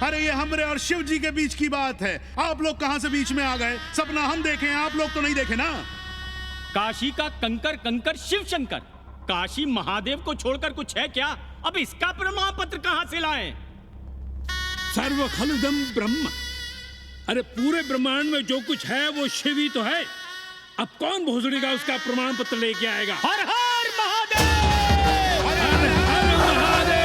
Speaker 13: अरे ये हमरे और शिव जी के बीच की बात है। आप लोग कहां से बीच में आ गए? सपना हम देखे, आप लोग तो नहीं देखे ना।
Speaker 15: काशी का कंकर कंकर शिव शंकर, काशी महादेव को छोड़कर कुछ है क्या? अब इसका प्रमाण पत्र कहां से लाएं?
Speaker 12: सर्व खलुदम ब्रह्म। अरे पूरे ब्रह्मांड में जो कुछ है वो शिव ही तो है। अब कौन भोसड़ी का उसका प्रमाण पत्र लेके आएगा?
Speaker 15: हर हर महादेव,
Speaker 12: हर हर महादेव।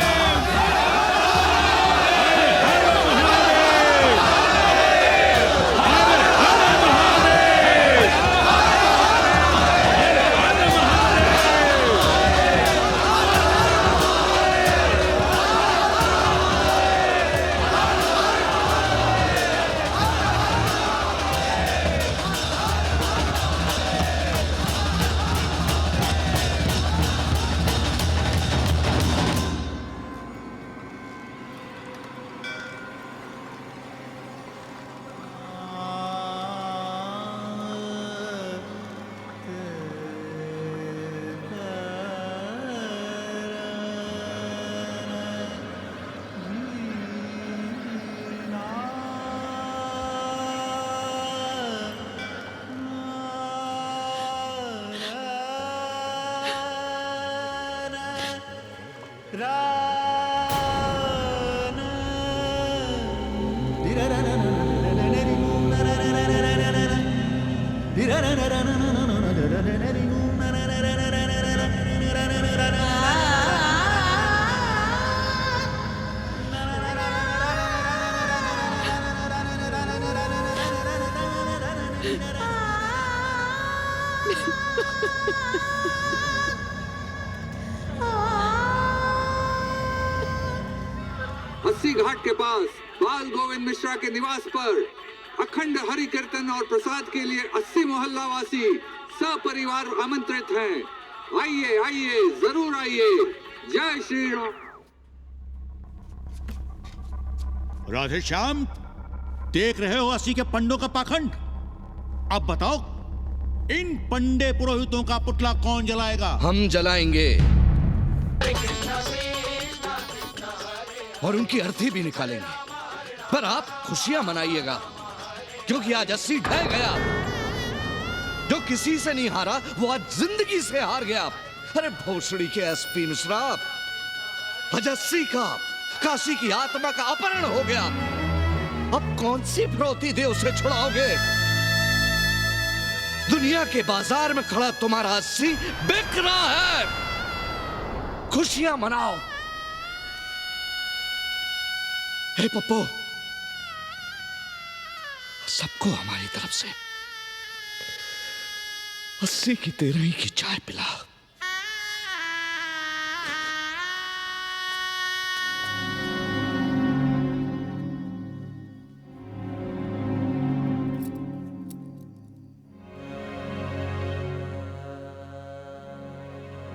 Speaker 4: अस्सी घाट के पास बाल गोविंद मिश्रा के निवास पर अखंड हरि कीर्तन और प्रसाद के लिए 80 मोहल्ला वासी सपरिवार आमंत्रित हैं। आइए आइए, जरूर आइए। जय श्री राम।
Speaker 20: राधे श्याम, देख रहे हो 80 के पंडों का पाखंड। अब बताओ, इन पंडे पुरोहितों का पुतला कौन जलाएगा?
Speaker 6: हम जलाएंगे और उनकी अर्थी भी निकालेंगे। पर आप खुशियां मनाइएगा, क्योंकि आज 80 ढह गया। जो किसी से नहीं हारा वो आज जिंदगी से हार गया। अरे भोसड़ी के एसपी मिश्रा, आज 80 का काशी की आत्मा का अपहरण हो गया। अब कौन सी फिरौती दे उसे छुड़ाओगे? दुनिया के बाजार में खड़ा तुम्हारा 80 बिक रहा है। खुशियां मनाओ। हे पप्पू, सबको हमारी तरफ से 80 की 13 की चाय पिला।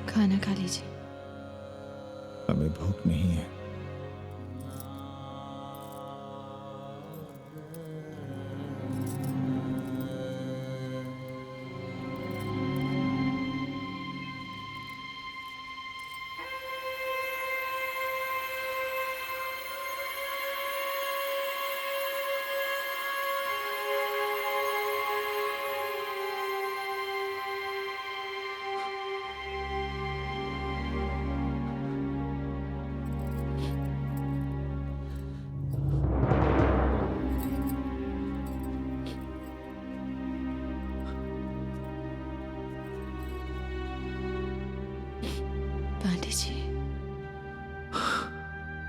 Speaker 7: खाना खा लीजिए।
Speaker 21: हमें भूख नहीं है।
Speaker 7: पांडे जी,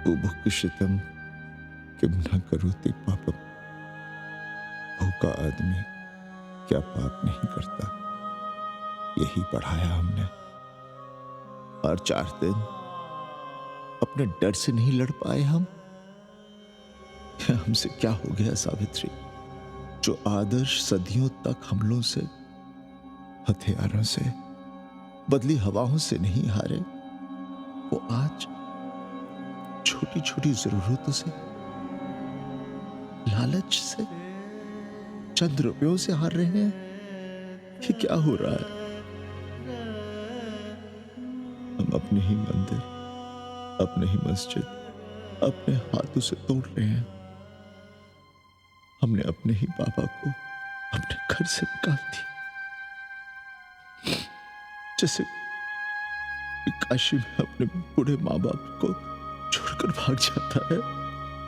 Speaker 21: बुभुक्षितम किम न करोति पापम। भूखा आदमी क्या पाप नहीं करता, यही पढ़ाया हमने। और 4 दिन अपने डर से नहीं लड़ पाए हम। हमसे क्या हो गया सावित्री? जो आदर्श सदियों तक हमलों से, हथियारों से, बदली हवाओं से नहीं हारे, वो आज छोटी छोटी जरूरतों से, लालच से, चंद रुपयों से हार रहे हैं। ये क्या हो रहा है? हम अपने ही मंदिर, अपने ही मस्जिद अपने हाथों से तोड़ रहे हैं। हमने अपने ही बाबा को अपने घर से निकाल दिया। जैसे काशी में अपने बूढ़े माँ बाप को छोड़कर भाग जाता है,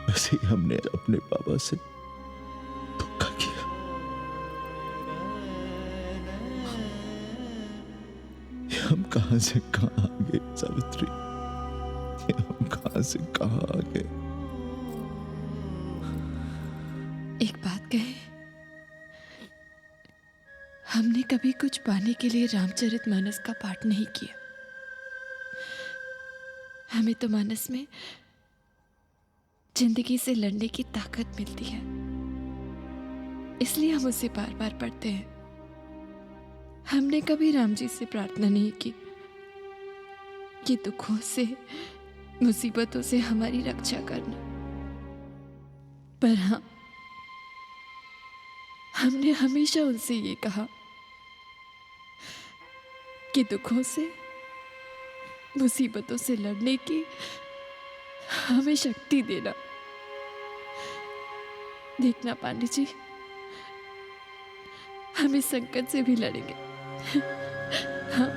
Speaker 21: वैसे ही हमने अपने बाबा से धोखा किया। हम कहां से कहां आ गए सावित्री? हम कहां से कहां आ गए?
Speaker 7: एक बात कहे, हमने कभी कुछ पाने के लिए रामचरितमानस का पाठ नहीं किया। हमें तो मानस में जिंदगी से लड़ने की ताकत मिलती है, इसलिए हम उसे बार बार पढ़ते हैं। हमने कभी राम जी से प्रार्थना नहीं की कि दुखों से, मुसीबतों से हमारी रक्षा करना। पर हाँ, हमने हमेशा उनसे ये कहा कि दुखों से, मुसीबतों से लड़ने की हमें शक्ति देना। देखना पांडे जी, हम इस संकट से भी लड़ेंगे। हाँ।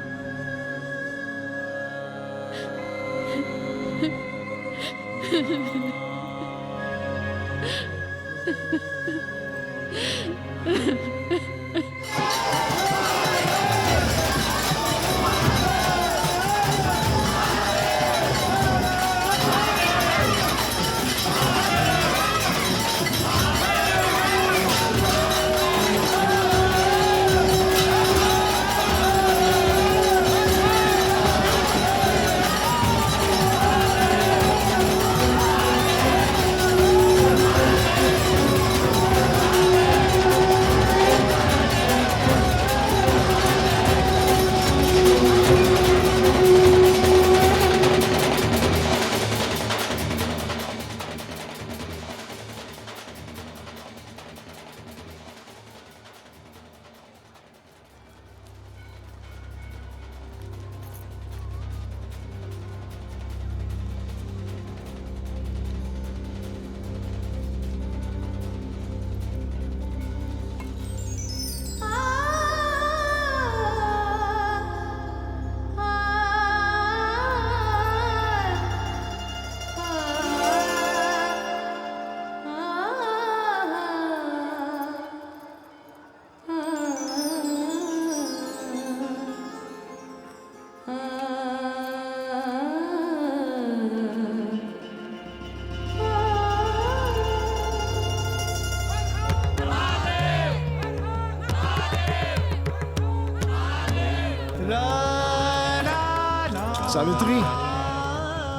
Speaker 21: सावित्री,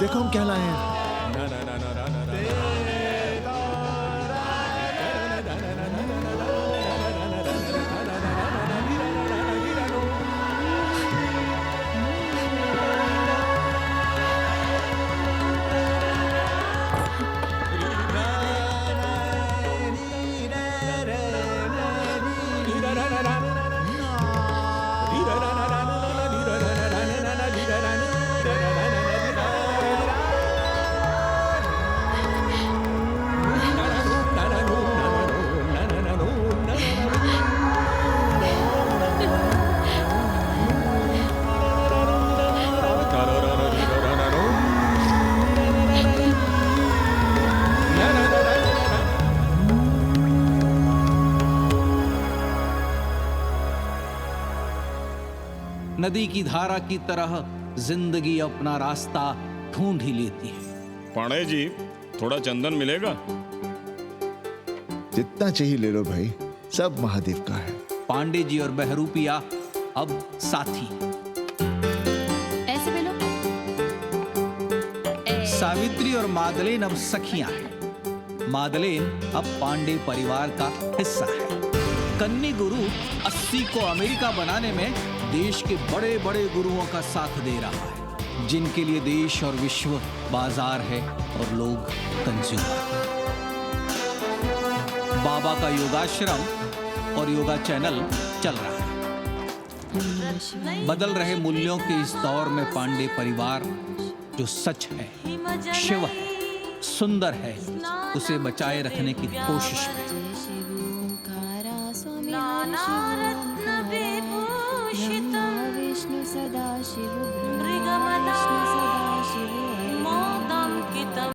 Speaker 21: देखो हम क्या लाए हैं।
Speaker 10: नदी की धारा की तरह जिंदगी अपना रास्ता ढूंढ ही लेती है।
Speaker 5: पांडे जी, थोड़ा चंदन मिलेगा?
Speaker 21: जितना चाहिए ले लो भाई, सब महादेव का है।
Speaker 10: पांडे जी और बहरूपिया अब साथी।
Speaker 11: ऐसे भी लो।
Speaker 10: सावित्री और मादलेन अब सखियां हैं। मादलेन अब पांडे परिवार का हिस्सा है। कन्नी गुरु 80 को अमेरिका बनाने में देश के बड़े बड़े गुरुओं का साथ दे रहा है, जिनके लिए देश और विश्व बाजार है और लोग कंज्यूमर। बाबा का योगाश्रम और योगा चैनल चल रहा है। बदल रहे मूल्यों के इस दौर में पांडे परिवार जो सच है, शिव है, सुंदर है, उसे बचाए रखने की कोशिश में।
Speaker 11: विष्णु सदा शिव